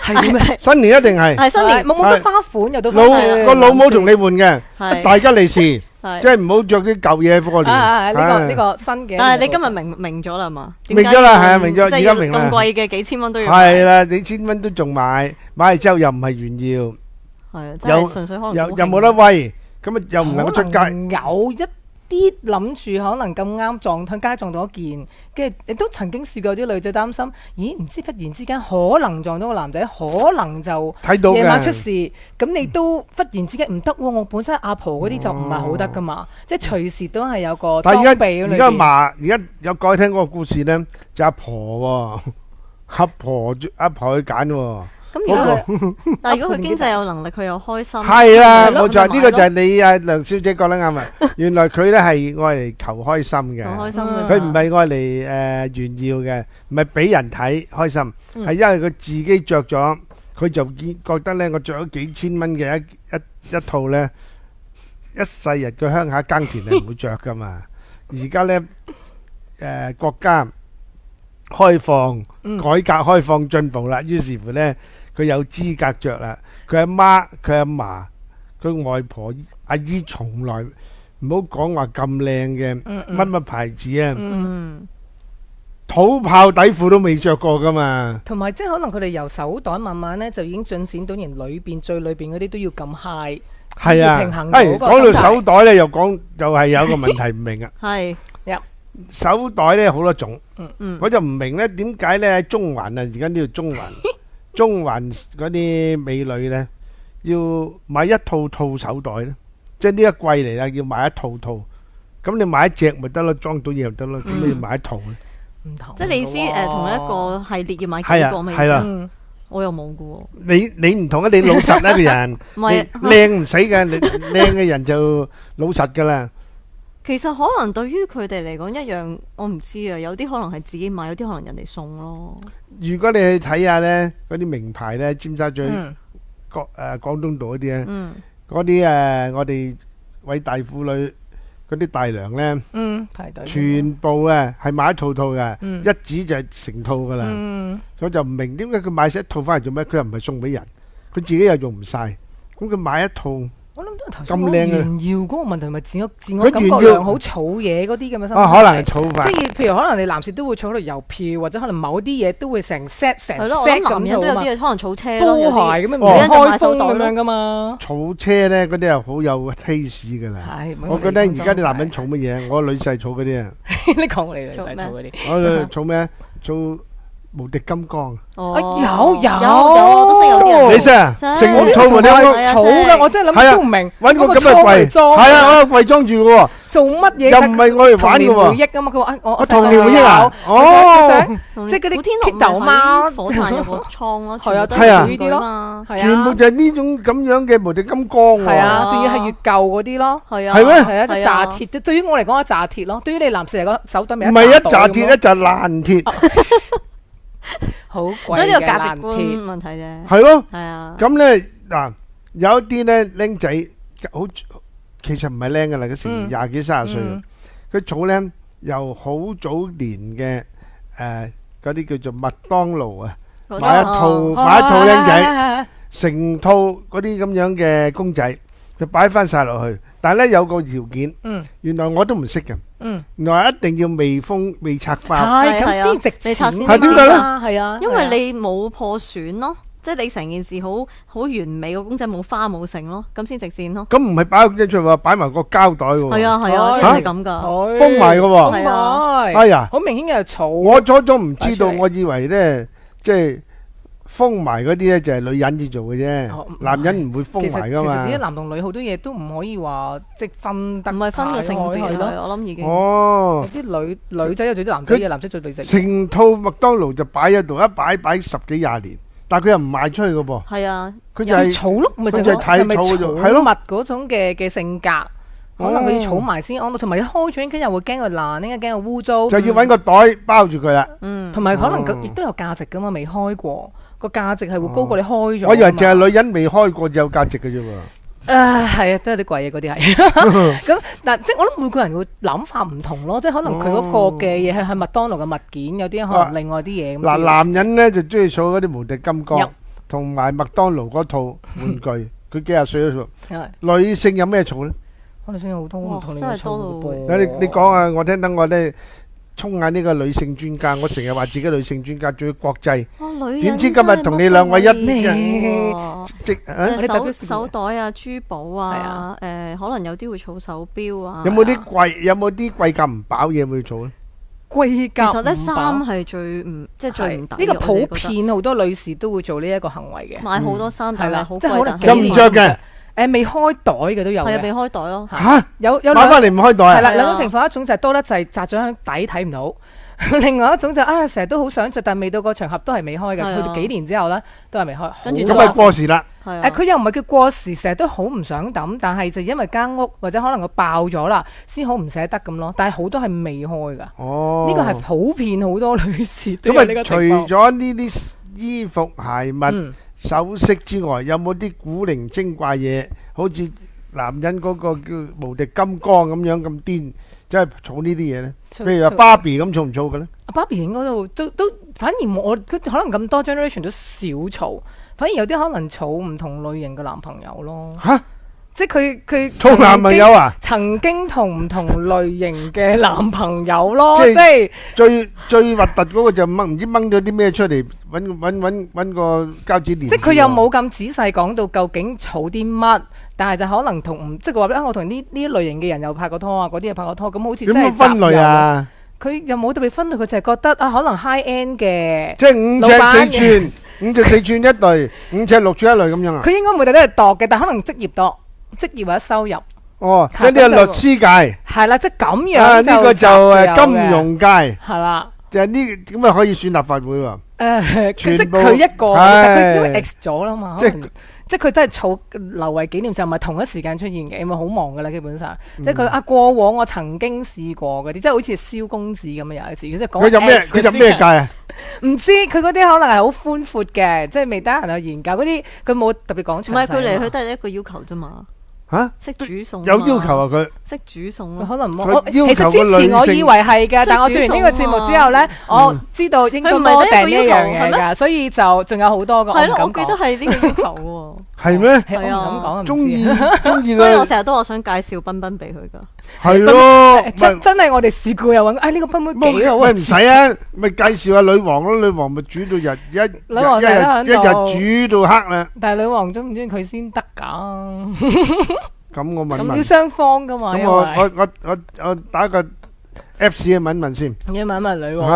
係咩？
新年一定係。
係新年
冇乜花款又都
個老母同你換嘅，大吉利是，即係唔好着啲舊嘢過年。
呢個新嘅。
但係你今日明咗啦嘛？
明咗啦，係啊，明咗，而家明啦。
咁貴嘅幾千蚊都要。
係啦，幾千蚊都仲買嚟之後又唔係炫耀，
係啊，即係純粹可能
又冇得威，咁啊又唔能夠出街。
有一啲諗住可能咁啱向街撞到一件，跟住亦都曾經試過啲女仔擔心，咦？唔知忽然之間可能撞到個男仔，可能就
睇到
夜晚出事，咁你都忽然之間唔得喎。我本身阿婆嗰啲就唔係好得噶嘛，即係隨時都係有個裝備嗰裏邊。
而家有講聽嗰個故事咧，就阿婆喎，阿婆去揀喎。
但係如果佢經濟有能力，佢又開心。
係啊，冇錯，呢個就係你啊梁小姐講得啱啊！原來佢咧係愛嚟求開心嘅，佢唔係愛嚟炫耀嘅，唔係俾人睇開心，係因為佢自己着咗，佢就覺得咧，我着咗幾千蚊嘅一套咧，一世人嘅鄉下耕田係唔會着噶嘛。而家咧國家開放、改革開放進步啦，於是乎咧。佢有資格着啦，佢阿媽、佢阿嫲、佢外婆、阿姨從來唔好講話咁靚嘅乜牌子啊，土炮底褲都未着過噶嘛。
同埋即係可能佢哋由手袋慢慢咧就已經進展到連最裏邊嗰啲都要咁 high，
係啊，
平衡到嗰個
講到手袋咧又係有一個問題唔明啊。
係，
手袋咧好多種，我就唔明咧點解咧喺中環啊，而家呢度中環嗰啲美女咧，要買一套手袋咧。即係呢一季嚟啦，要買一套套。咁你買一隻咪得咯，裝到嘢就得咯。咁你要買一套咧？
唔同。
即係你意思同一個系列要買幾個咪？
係啦。
我又冇嘅喎。
你唔同啊！你老實一個人，
唔係
靚唔使嘅，你靚嘅人就老實噶啦。
其實可能對於佢哋嚟講一樣，我唔知啊。有啲可能係自己買，有啲可能人哋送咯。
如果你去睇下咧，嗰啲名牌咧，尖沙咀廣東道嗰啲咧，嗰啲我哋偉大婦女嗰啲大娘咧，
排隊
全部係買一套套嘅，一指就係成套噶啦。所以就唔明點解佢買晒一套翻嚟做咩？佢又唔係送俾人，佢自己又用唔晒，咁佢買一套。
我諗都係頭先嗰個炫耀嗰個問題，咪自我感覺良好儲嘢嗰啲咁嘅心態。
可能係儲法。
即係譬如可能你男士都會儲到郵票，或者可能某啲嘢都會成 set
係咯，我諗男人都有啲嘢可能儲車咯，
波鞋咁樣，
女人就買
開封咁樣噶嘛。
儲車咧嗰啲係好有 taste 噶啦。我覺得而家啲男人儲乜嘢？我女婿儲嗰啲啊。
你講我哋女婿儲嗰啲。
我儲咩？儲無敵金剛。
有
都識有啲人。
你識啊？成套無敵金剛
儲噶，我真係諗都唔明。
搵個咁嘅櫃，係啊，搵個櫃裝住嘅喎。
做乜嘢？
又唔係我嚟玩嘅喎。
童年回憶啊嘛，佢話我
童年回憶啊。哦，
即係嗰啲
古天樂
豆貓
火炭有個倉咯，
係啊，
都係
呢啲咯，
全部就係呢種咁樣嘅無敵金剛喎。
係啊，仲要係越舊嗰啲咯。
係啊，
係咩？
係啊，即紮鐵。對於我嚟講，一紮鐵咯。對於你男士嚟講，手袋咪
唔係一紮鐵，一紮爛鐵。
好貴嘅爛鐵。
所以呢個價值觀問題啫。
係咯。
係啊。
咁咧嗱，有一啲咧僆仔好，其實唔係僆噶啦，佢成廿幾30歲，佢儲咧由好早年嘅嗰啲叫做麥當勞啊，買一套僆仔，成套嗰啲咁樣嘅公仔，就擺翻晒落去。但係咧有個條件，原來我都唔識嘅，原來一定要未封未拆包，
係咁先值錢。
係點解咧？
係啊，
因為你冇破損咯。即係你成件事好完美，個公仔冇花冇剩咯，咁先值錢咯。
咁唔係擺個公仔出嚟喎，擺埋個膠袋喎。
係啊係啊，啲人係咁㗎，
封埋㗎喎。
封埋。
哎呀，
好明顯嘅草。
我初初唔知道，我以為咧即係封埋嗰啲咧就係女人至做嘅啫，男人唔會封埋㗎嘛。
其實啲男同女好多嘢都唔可以話即分得，
唔係分個性別咯。我諗已經。
哦。
有啲女仔又做啲男仔嘢，男仔做女仔。
成套麥當勞就擺喺度，一擺10幾20年。但係佢又唔賣出去嘅噃，
係啊，
佢就係儲咯，咪就係睇儲，係咯，物嗰種嘅性格，可能佢要儲埋先安樂，同埋開咗已經又會驚佢爛，應該驚佢污糟，
就要揾個袋包住佢啦。
同埋可能亦都有價值噶嘛，未開過個價值係會高過你開咗。
我以為淨係女人未開過就有價值嘅啫喎。
係啊，都有啲貴嘢嗰啲係。咁嗱，即係我諗每個人會諗法唔同咯，即係可能佢嗰個嘅嘢係麥當勞嘅物件，有啲可能另外啲嘢。
嗱，男人咧就中意儲嗰啲無敵金剛，同埋麥當勞嗰套玩具，佢幾廿歲都儲。女性有咩儲咧？
女性有好多唔同嘅
真係多到
噃。你講下，我聽等我咧。衝下呢個女性專家，我成日話自己女性專家，仲要國際。點知今日同你兩位一咩？
手袋啊、珠寶啊，可能有啲會儲手錶啊。
有冇啲貴價唔飽嘢會儲咧？
貴價
其實咧，衫係最唔抵。
呢個普遍好多女士都會做呢一個行為嘅，
買好多衫，但係好貴，但
係唔着嘅。
未開袋嘅都有嘅，
係啊，未開袋咯。
嚇，
有
買翻嚟唔開袋啊？
係啦，兩種情況，一種就係多得滯，紮咗喺底睇唔到；另外一種就成日都好想着，但係未到個場合都係未開嘅。去到幾年之後咧，都係未開。
跟住
咁咪過時啦。
佢又唔係叫過時，成日都好唔想抌，但係就因為間屋或者可能佢爆咗啦，先好唔捨得咁咯。但係好多係未開㗎。哦，呢個係普遍好多女士都有呢個情況。
咁啊，除咗呢啲衣服鞋襪首飾之外，有冇啲古靈精怪嘢？好似男人嗰個叫無敵金剛咁樣咁癲，即係儲呢啲嘢咧。譬如話芭比咁儲唔儲嘅咧？
芭比應該都反而我佢可能咁多 generation 都少儲，反而有啲可能儲唔同類型嘅男朋友咯。嚇！即係佢
儲男朋友啊？
曾經同唔同類型嘅男朋友咯，即係
最核突嗰個就唔知掹咗啲咩出嚟，揾個膠紙連。
即係佢又冇咁仔細講到究竟儲啲乜，但係就可能同即係佢話我同呢類型嘅人又拍過拖啊，嗰啲又拍過拖，咁好似真係
點分類啊？
佢又冇特別分類，佢就係覺得可能 high end 嘅，
即係5尺4寸，5尺4寸一對，5尺6寸一類咁樣啊？
佢應該每對都係度嘅，但可能職業或者收入。
哦，即係呢個律師界
係啦，即係咁樣
啊，呢個就金融界
係啦。
就係呢咁啊，可以選立法會喎。
即係佢一個，但佢因為 X 咗啦嘛，即係佢都係儲留為紀念，就唔係同一時間出現嘅，因為好忙噶啦，基本上，即係佢過往我曾經試過嗰啲，即係好似蕭公子咁樣有一次，即係講
佢入咩界啊？
唔知佢嗰啲可能係好寬闊嘅，即係未得閒去研究嗰啲，佢冇特別講詳細。
唔係佢嚟，佢都係一個要求啫嘛。
嚇，
識煮餸
有要求啊佢。
識煮餸
可能
佢
其實之前我以為係嘅，但我做完呢個節目之後咧，我知道應該多訂呢樣嘢㗎，所以就仲有好多個。
係咯，我記得係呢個要求喎。
係咩？
係啊，
中意，
所以我成日都話想介紹彬彬俾佢㗎。
係咯，
真係我哋試過又揾，呢個彬彬幾好啊！
咪唔使啊，咪介紹下女王咯，女王咪煮到一日煮到黑啦。
但係女王中唔中意佢先得㗎？
咁我問問。
咁要雙方㗎嘛？
咁我打個 Apps 去問問先。
要問問女王。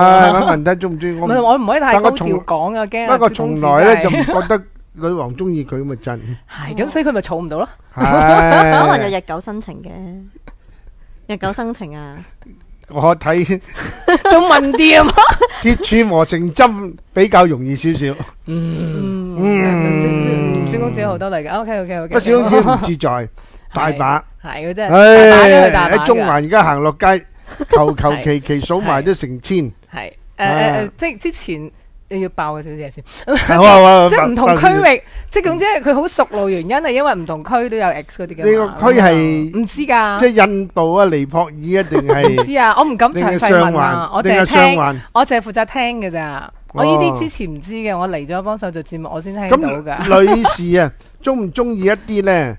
問睇中唔中意我？
我唔可以太高調講啊，驚。
不過從來咧就唔覺得女王中意佢咁咪真。
係咁，所以佢咪儲唔到咯。
可能有日久生情嘅。日久生情啊！
我睇
都問啲啊嘛，
鐵柱磨成針比較容易少少。
小公子好多嚟㗎。OK。
不過小公子唔自在，大把。
係佢真係。
喺中環而家行落街，求其數埋都成千。
係即係之前。要爆個小姐先，即係唔同區域，即係總之佢好熟路原因係因為唔同區都有 X 嗰啲嘅。
呢個區係
唔知㗎，
即係印度啊、尼泊爾啊，定係？
唔知啊，我唔敢詳細問啊，我淨係聽，我淨係負責聽㗎咋。我呢啲之前唔知嘅，我嚟咗幫手做節目，我先聽到㗎。
咁女士啊，中唔中意一啲咧？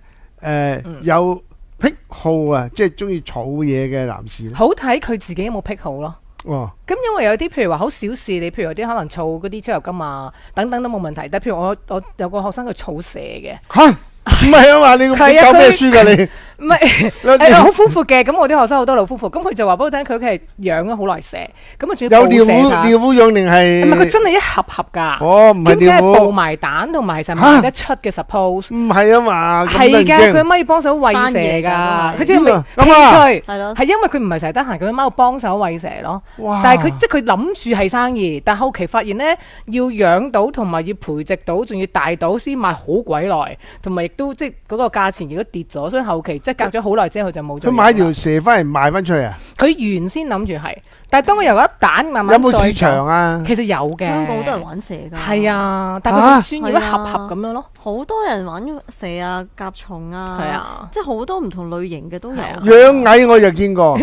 有癖好啊，即係中意儲嘢嘅男士。
好睇佢自己有冇癖好咯。咁因為有啲譬如話好小事，你譬如有啲可能儲嗰啲超合金啊等等都冇問題，但係譬如我有個學生佢儲蛇嘅
嚇，唔係啊嘛，你教咩書㗎你？
唔係好寬闊嘅，咁我啲學生好多老夫婦，咁佢就話俾我聽，佢屋企係養咗好耐蛇，咁啊仲要
有尿壺養定係？
唔係佢真係一盒盒㗎，
哦，唔係尿壺，兼
且係佈埋蛋同埋其實賣得出嘅 suppose。
唔係啊嘛，
係㗎，佢阿媽要幫手餵蛇㗎，佢只係興趣，係因為佢唔係成日得閒，佢阿媽要幫手餵蛇咯。但係佢即係佢諗住係生意，但係後期發現咧要養到同埋要培植到，仲要大到先賣好鬼耐，同埋亦都即係嗰個價錢亦都跌咗，所以後期即係隔咗好耐之後就冇咗。
佢買條蛇翻嚟賣翻出去啊？
佢原先諗住係，但係當佢由一蛋慢慢
有冇市場啊？
其實有嘅，
香港好多人玩蛇㗎。
係啊，但係佢專要一盒盒咁樣咯。
好多人玩蛇啊、甲蟲啊，係啊，即係好多唔同類型嘅都有。
養蟻我就見過。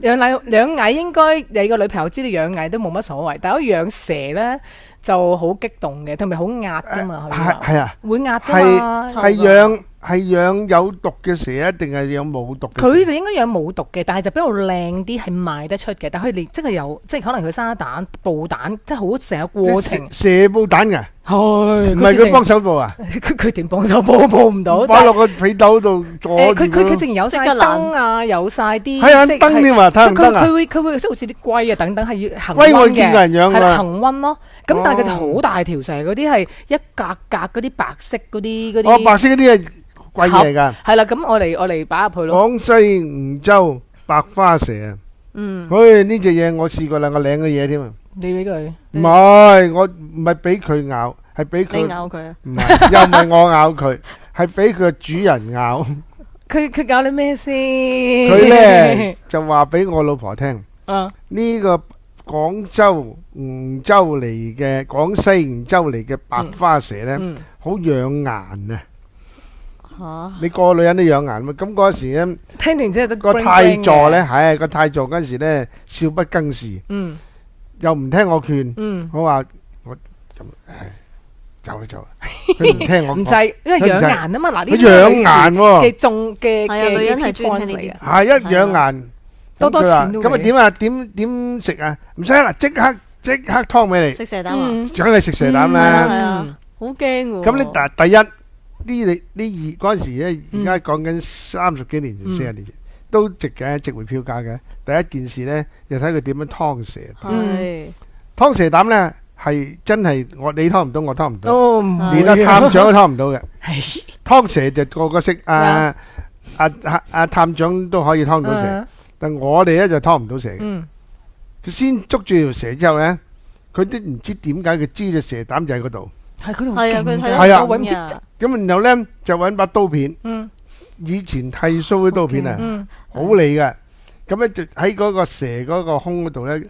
養蟻應該你個女朋友知道養蟻都冇乜所謂，但係養蛇咧就好激動嘅，同埋好壓㗎嘛。
係啊，
會壓㗎嘛。
係養有毒嘅蛇啊，定係養冇毒嘅蛇？
佢就應該養冇毒嘅，但係就比較靚啲，係賣得出嘅。但係佢哋即係有，即係可能佢生蛋、孵蛋，即係好成個過程。
蛇孵蛋㗎？
係，
唔係佢幫手孵啊？
佢點幫手孵唔到？
擺落個被竇度坐住。
佢淨有晒燈啊，有晒啲。
係啊，燈添啊，睇唔燈啊？
佢會即係好似啲龜啊等等，係要恆溫嘅。
龜我見過人養㗎。
係恆溫咯。咁但係佢就好大條蛇，嗰啲係一格格嗰啲白色嗰啲。
哦，白色嗰啲係。貴嘢㗎，
係啦，咁我嚟擺入去咯。
廣西梧州白花蛇啊，呢隻嘢我試過啦，我領嘅嘢添啊。
你俾佢？
唔係，我唔係俾佢咬，係俾佢。
你咬佢啊？
唔係，又唔係我咬佢，係俾佢嘅主人咬。
佢咬你咩先？
佢咧就話俾我老婆聽，呢個廣州梧州嚟嘅廣西梧州嚟嘅白花蛇咧，好養顏啊。你個女人都養顏嘛？咁嗰時咧，
聽完之後都
個太座咧，係個太座嗰時咧，少不更事，又唔聽我勸，我話我咁，走啦走啦，佢唔聽我講，
唔制，因為養顏啊嘛，嗱呢啲
養顏喎，
嘅重嘅
女人係中意聽呢啲，
係一養顏
多多錢都
咁啊點啊點食啊？唔使啦，即刻湯俾你，
食蛇膽啊，
梗係食蛇膽啦，
好驚喎。
咁你第一。呢嗰陣時咧，而家講緊30幾年、40年前都值嘅，值回票價嘅。第一件事咧，又睇佢點樣湯蛇。湯蛇膽咧係真係你湯唔到，我湯唔到，連阿探長都湯唔到嘅。湯蛇就個個識阿探長都可以劏到蛇，但我哋咧就劏唔到蛇嘅。佢先捉住條蛇之後咧，佢都唔知點解佢知隻蛇膽就喺嗰度。
係嗰度
係啊，佢睇
係啊
到咁
咁然後咧就揾把刀片，以前剃鬚啲刀片啊，好利嘅。咁咧就喺嗰個蛇嗰個胸嗰度咧，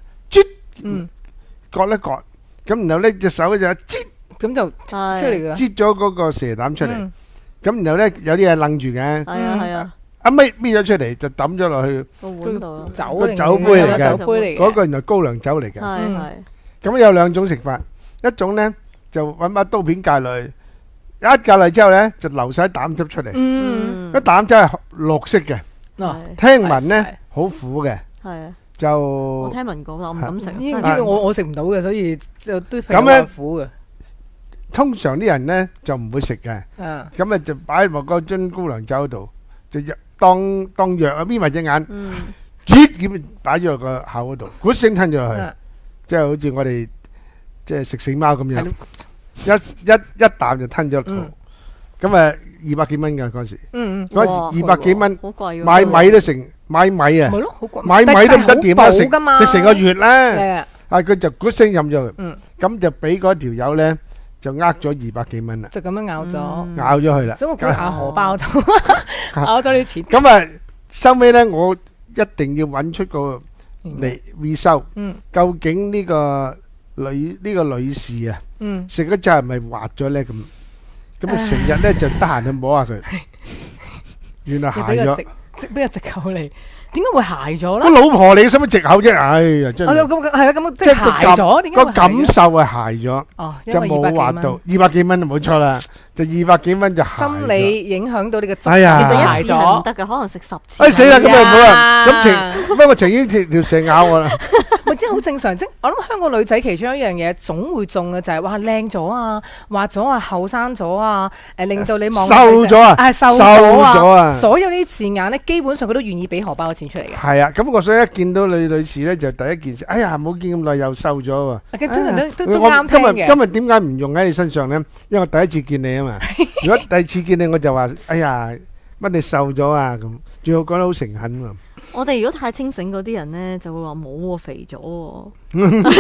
割一割，咁然後咧隻手就擠，
咁就出嚟噶啦，
擠咗嗰個蛇膽出嚟。咁然後咧有啲嘢楞住嘅，
係啊，
一搣咗出嚟就抌咗落去
個碗度，
酒杯嚟嘅，嗰個原來高粱酒嚟嘅。
係
咁有兩種食法，一種咧就揾把刀片界落去，一界落去之後咧就流晒膽汁出嚟。一膽汁係綠色嘅，聽聞咧好苦嘅。
係啊，
就
我聽聞過，但我唔敢食。
呢個我食唔到嘅，所以就都
咁樣
苦嘅。
通常啲人咧就唔會食嘅，咁啊就擺落個樽高粱酒度，就當藥啊，眯埋隻眼，咁擺咗落個口嗰度，嗰聲吞咗落去，即係好似我哋即係食死貓咁樣，一啖就吞咗落肚。咁啊200幾蚊㗎嗰時，嗰時200幾蚊，
好貴喎，
買米都成買米啊，
係咯，好貴，
買米都唔得掂啊，食成個月啦。
係
佢就嗰聲飲咗佢，咁就俾嗰條友咧。就呃咗200幾蚊啦，
就咁樣咬
咗佢啦。
所以我咬荷包就咬咗啲錢。
咁啊，收尾咧，我一定要揾出個嚟回收。究竟呢個女士啊，食咗之後係咪滑咗咧？咁啊，成日咧就得閒去摸下佢，原來鞋咗。
俾個藉口你。點解會鞋咗咧？
個老婆你使乜藉口啫？哎呀，真係。
咁係啦，咁即係鞋咗，點解
個感受係鞋咗，就冇滑到200幾蚊就冇錯啦，就200幾蚊就鞋咗。
心理影響到你嘅，
其實一次係唔得嘅，可能食10次。
哎死啦，咁啊唔好啦，咁不過情願條蛇咬我啦。
咪即係好正常，即我諗香港女仔其中一樣嘢總會中嘅就係哇靚咗啊，滑咗啊，後生咗啊，令到你望
瘦咗啊，
瘦咗啊，所有呢啲字眼咧，基本上佢都願意俾荷包嘅錢出嚟嘅。
係啊，咁我所以一見到女士咧，就第一件事，哎呀冇見咁耐又瘦咗喎。
通常都啱聽嘅。
今日點解唔用喺你身上咧？因為我第一次見你啊嘛。如果第二次見你，我就話哎呀乜你瘦咗啊咁，最後講得好誠懇喎。
我哋如果太清醒嗰啲人咧，就會話冇喎，肥咗喎。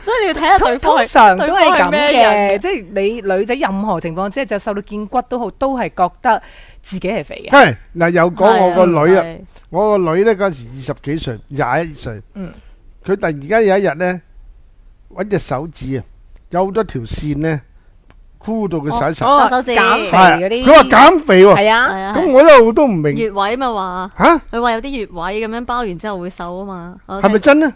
所以你要睇下對方
通常都係咁嘅，即係你女仔任何情況，即係就瘦到見骨都好，都係覺得自己係肥嘅。
係嗱，又講我個女啊，我個女咧嗰時20幾歲，21歲，佢突然間有一日咧，揾隻手指啊，有好多條線咧。箍到佢手手，
減肥嗰啲，
佢話減肥喎，
係啊，
咁我一路都唔明。
穴位嘛話，佢話有啲穴位咁樣包完之後會瘦啊嘛，
係咪真咧？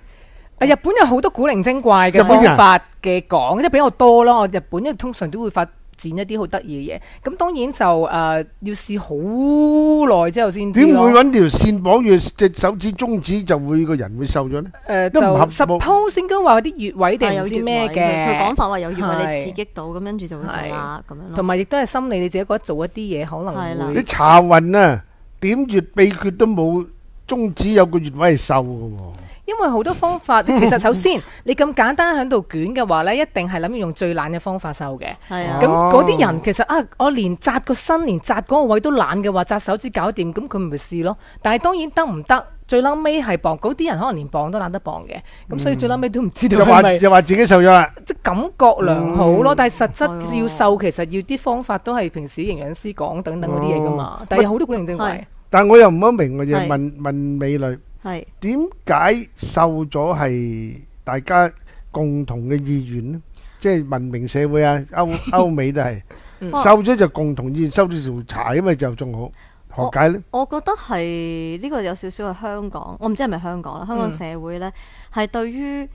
日本有好多古靈精怪嘅方法嘅講，即係比較多咯。日本因為通常都會發展一啲好得意嘅嘢，咁當然就要試好耐之後先知咯。
點會揾條線綁住隻手指中指就會個人會瘦咗咧？
就 suppose 應該話有啲穴位定唔知咩嘅。
佢講法話有穴位你刺激到，咁跟住就會瘦啦咁樣。
同埋亦都係心理，你自己覺得做一啲嘢可能會。
你查勻啊，點穴秘訣都冇，中指有個穴位係瘦嘅喎。
因為好多方法，其實首先你咁簡單喺度捲嘅話咧，一定係諗住用最懶嘅方法瘦嘅。
係啊。
咁嗰啲人其實我連紮個身，連紮嗰個位都懶嘅話，紮手指搞掂，咁佢咪試咯。但係當然得唔得？最撚尾係磅，嗰啲人可能連磅都懶得磅嘅。咁所以最撚尾都唔知道係咪。
就話自己瘦咗啦。
即係感覺良好咯，但係實質要瘦，其實要啲方法都係平時營養師講等等嗰啲嘢噶嘛。但係有好多古靈精怪。
但係我又唔好明，我就問美女。
係
點解瘦咗係大家共同嘅意願呢？即係文明社會啊，歐美都係瘦咗就共同意願，收咗條柴咁咪就仲好。何解呢？
我覺得係呢個有少少係香港，我唔知係咪香港啦。香港社會呢係對於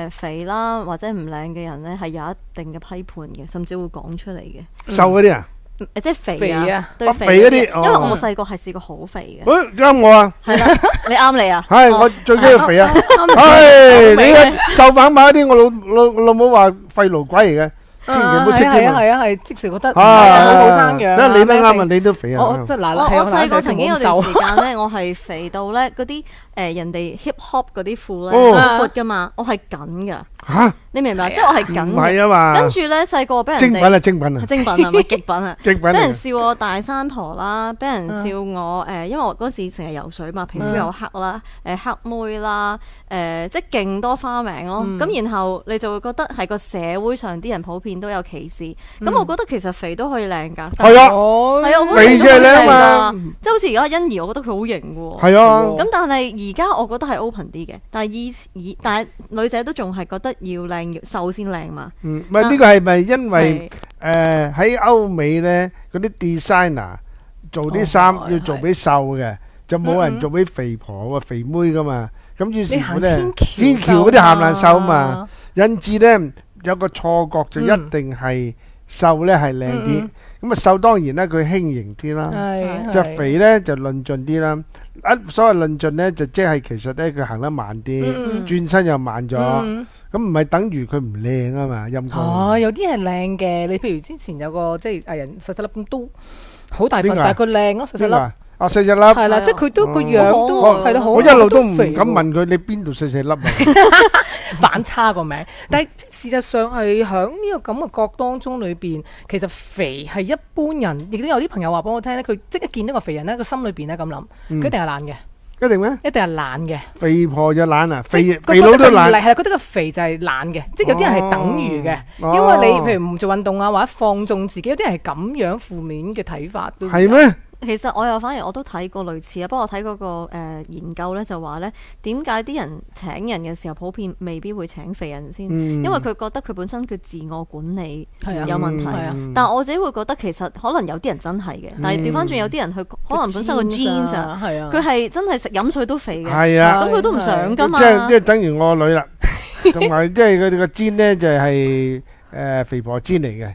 肥啦或者唔靚嘅人呢係有一定嘅批判嘅，甚至會講出嚟嘅。
瘦嗰啲啊？
即係肥啊，對肥
嗰啲，
因為我細個係試過好肥嘅。
啱我啊！
係啦，你啱你啊！
係我最緊要肥啊！係你瘦蜢蜢啲，我老母話廢奴鬼嚟嘅。千祈唔好食添啊！
係，即時覺得好
啊，
好生養。
你都啱啊，你都肥啊！
我即係嗱，
我細個曾經有段時間咧，我係肥到咧嗰啲人哋 hip hop 嗰啲褲咧好闊噶嘛，我係緊噶。
嚇！
你明唔明啊？即係我係緊
唔係啊嘛。
跟住咧細個俾人哋
精品啊，精品啊，
精品啊，咪極品啊！
精品
俾人笑我大山婆啦，俾人笑我因為我嗰時成日游水嘛，皮膚又黑啦，黑妹啦，即係勁多花名咯。咁然後你就會覺得係個社會上啲人普遍都有歧視。咁我覺得其實肥都可以靚㗎。
係啊，
係啊，
肥啫靚嘛。
即係好似而家欣宜，我覺得佢好型喎。
係啊。
咁但係而家我覺得係 open 啲嘅，但係但係女仔都仲係覺得要靚要瘦先靚嘛。
唔係呢個係咪因為喺歐美咧嗰啲 designer 做啲衫要做俾瘦嘅，就冇人做俾肥婆喎、肥妹噶嘛。咁於是乎咧，天橋嗰啲鹹爛瘦嘛，引致咧有個錯覺就一定係瘦咧係靚啲。咁啊瘦當然咧佢輕盈啲啦，就肥咧就論盡啲啦。所謂論盡咧就即係其實咧佢行得慢啲，轉身又慢咗。咁唔係等於佢唔靚啊嘛，陰公。
有啲係靚嘅，你譬如之前有個即係藝人細細粒咁都好大份，但係佢靚咯，細細粒。
細細粒。
係啦，即係佢都個樣都係咯，好。
我一路都唔敢問佢你邊度細細粒啊？
反差個名，但係事實上係喺呢個咁嘅角當中裏邊，其實肥係一般人，亦都有啲朋友話俾我聽咧，佢即係見到個肥人咧，個心裏邊咧咁諗，佢一定係懶嘅。
一定咩？
一定係懶嘅。
肥婆就懶啊，肥佬都懶。
係啦，覺得個肥就係懶嘅，即係有啲人係等於嘅，因為你譬如唔做運動啊，或者放縱自己，有啲人係咁樣負面嘅睇法都
係咩？
其實我又反而我都睇過類似啊，不過我睇嗰個研究咧就話咧，點解啲人請人嘅時候普遍未必會請肥人先？因為佢覺得佢本身佢自我管理有問題。但係我自己會覺得其實可能有啲人真係嘅，但係調翻轉有啲人佢可能本身個 genes 啊，佢係真係食飲水都肥嘅。係啊，咁佢都唔想㗎嘛。
即係等於我女啦，同埋即係佢哋個 gene 咧就係肥婆 gene 嚟嘅。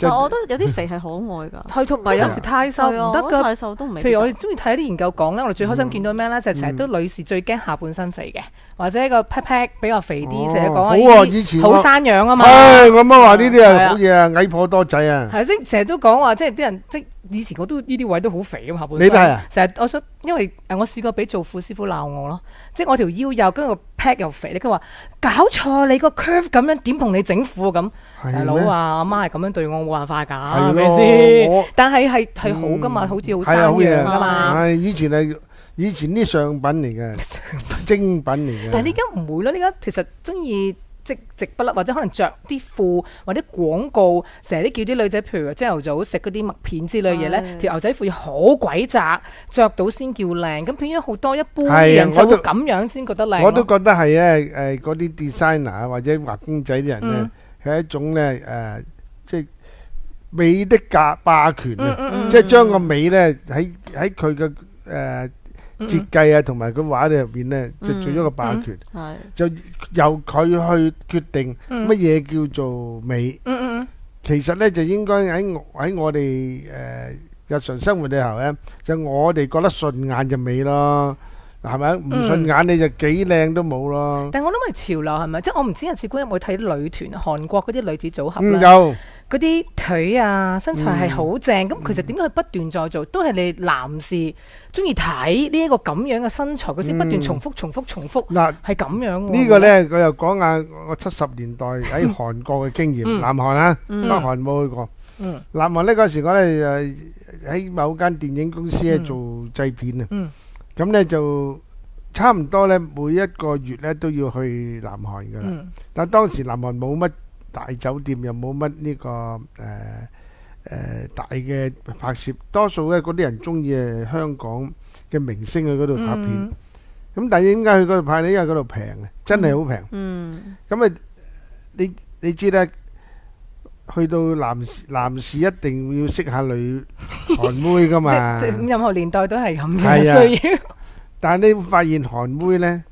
但我覺得有啲肥係可愛㗎，
係同埋有時太瘦唔得㗎，
太瘦都唔係。
譬如我哋中意睇啲研究講咧，我哋最開心見到咩咧？就成日都女士最驚下半身肥嘅，或者個 pat pat 比較肥啲，成日講話以前好生養啊嘛。
我媽話呢啲係好嘢啊，矮婆多仔啊。
係即成日都講話，即係啲人即以前我都呢啲位都好肥咁下半身。
你都係啊？成日
我想，因為我試過俾做副師傅鬧我咯，即係我條腰幼，跟住個 pat 又肥，佢話搞錯，你個 curve 咁樣點同你整褲咁？大佬啊，阿媽係咁樣對我，冇辦法㗎，係咪先？但係係好㗎嘛，好似好生養㗎嘛。
係以前啲上品嚟嘅，精品嚟嘅。
但係呢家唔會咯，呢家其實中意。直不甩，或者可能着啲褲，或者廣告成日都叫啲女仔，譬如話朝頭早食嗰啲麥片之類嘢咧，條牛仔褲要好鬼窄，着到先叫靚。咁變咗好多一般嘅人就會咁樣先覺得靚。
我都覺得係咧，嗰啲 designer 或者畫公仔啲人咧，係一種咧即係美的霸權啊！即係將個美咧喺佢嘅設計啊，同埋佢畫入邊咧，就做咗個霸權，就由佢去決定乜嘢叫做美。其實咧就應該喺我哋日常生活裏頭咧，就我哋覺得順眼就美咯，係咪？唔順眼你就幾靚都冇咯。
但係我諗係潮流係咪？即係我唔知阿志官有冇睇女團韓國嗰啲女子組合咧？
有。嗰
啲腿啊，身材係好正，咁其實點解佢不斷再做，都係你男士中意睇呢一個咁樣嘅身材，佢先不斷重複。嗱，係咁樣。
呢個咧，佢又講下我70年代喺韓國嘅經驗。南韓啊，北韓冇去過。南韓呢嗰時我咧喺某間電影公司咧做製片啊。咁咧就差唔多咧，每一個月咧都要去南韓噶啦。但係當時南韓冇乜大酒店，又冇乜呢個大嘅拍攝，多數咧嗰啲人中意香港嘅明星去嗰度拍片。咁但係點解去嗰度拍呢？因為嗰度平啊，真係好平。咁啊，你知咧，去到男士一定要識下女韓妹噶嘛。
任何年代都係咁嘅需要。
但係你會發現韓妹咧，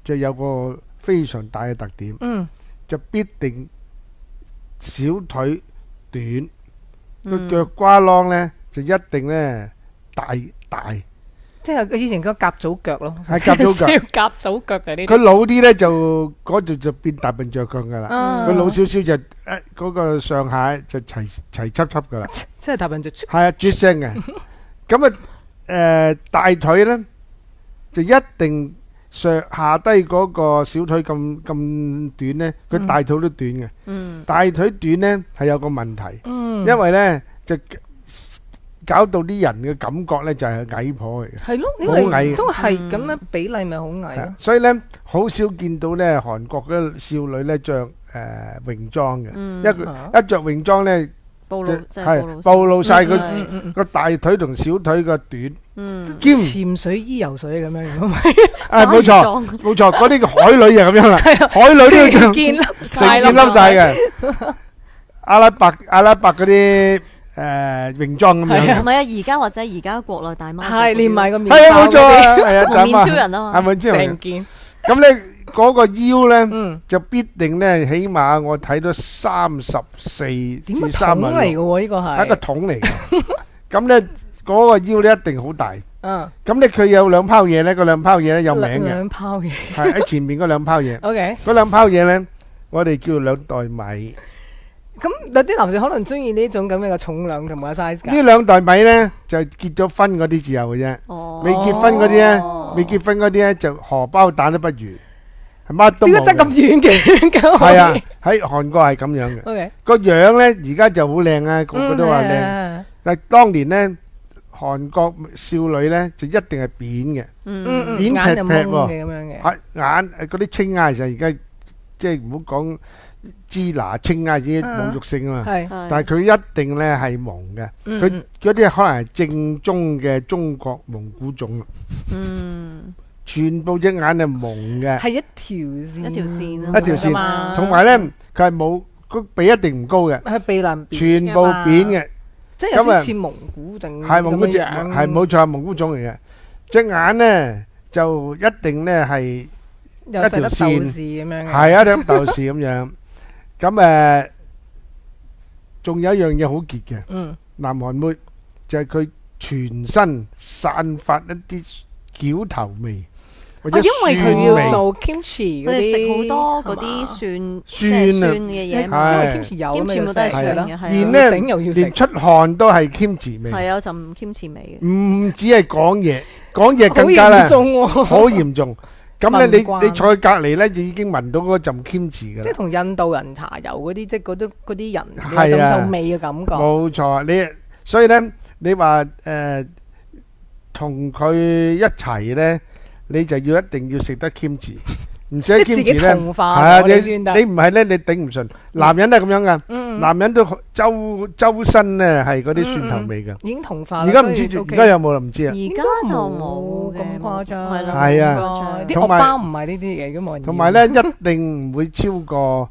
就有個非常大嘅特點，就必定小腿短，個腳瓜啷咧就一定咧大，
即係佢以前個甲組腳咯，
係甲組腳
叫甲組腳嘅呢啲。
佢老啲咧就嗰度就變大笨象腳噶啦，佢老少少就嗰個上下就齊輯噶啦，
即係大笨象。
係啊，絕聲嘅。咁大腿咧就一定下低嗰個小腿咁短咧，佢大腿都短嘅。大腿短咧係有個問題，因為咧就搞到啲人嘅感覺咧就係矮婆嚟嘅。係
咯，因為都係咁樣比例咪好矮咯。
所以咧好少見到咧韓國嘅少女咧着泳裝嘅，一着泳裝咧暴露晒佢個大腿同小腿個短。
兼潛水衣游水咁樣，如果唔係，
冇錯，嗰啲海女就咁樣啦，海女都要成件笠晒嘅，阿拉伯嗰啲泳裝咁樣。
唔係啊，而家國內大媽
係連埋個面，
係啊，冇錯啊，係啊，
蒙面超人啊嘛，
係咪超人？
成件
咁咧嗰個腰咧就必定咧，起碼我睇到34至36
嚟嘅喎，呢個係
一個桶嚟嘅。咁咧嗰個腰咧一定好大。咁咧佢有兩泡嘢咧，個兩泡嘢咧有名嘅。
兩泡嘢
係喺前面嗰兩泡嘢。
OK，
嗰兩泡嘢咧，我哋叫兩袋米。
咁有啲男士可能中意呢種咁樣嘅重量同埋 size 㗎。
呢兩袋米咧就結咗婚嗰啲至有嘅啫。未結婚嗰啲咧就荷包蛋都不如，係乜都冇。點解真咁遠嘅？係啊，喺韓國係咁樣嘅。
OK，
個樣咧而家就好靚啊，個個都話靚。但係當年咧，韓國少女咧就一定係扁嘅，扁劈劈喎，係眼嗰啲青埃就而家即係唔好講支那青埃啲侮辱性啊嘛，但係佢一定咧係蒙嘅，佢嗰啲可能係正宗嘅中國蒙古種，全部隻眼係蒙嘅，
係一條
線，
同埋咧佢係冇個鼻一定唔高嘅，
係鼻梁
全部扁嘅。
即係有啲似蒙古種，
係蒙古種，係冇錯，蒙古種嚟嘅。隻眼咧就一定咧係一條線
咁樣，
係一條豆豉咁樣。咁仲有一樣嘢好傑嘅，南韓妹就係佢全身散發一啲絞頭味。
因為佢要做 kimchi
佢哋食好多嗰啲酸嘅嘢，因為
kimchi 有
全部都係酸嘅，
連咧連出汗都係 kimchi 味，
係有陣 kimchi 味嘅。
唔止係講嘢更加咧，好嚴重。咁咧你坐喺隔離咧，就已經聞到嗰陣 kimchi 㗎啦。
即係同印度人搽油嗰啲，即係嗰啲人有陣味嘅感覺。
冇錯，所以咧，你話同佢一齊咧。你就要一定要食得 kimchi， 唔食得 kimchi 咧，係啊，你唔係咧，你頂唔順。男人都係咁樣噶，男人都周身咧係嗰啲蒜頭味噶。
已經同化。
而家唔知，而家有冇唔知啊？
而家就冇
咁誇張，
係啊，
啲歐包唔係呢啲嘢，如果冇人。
同埋咧，一定唔會超過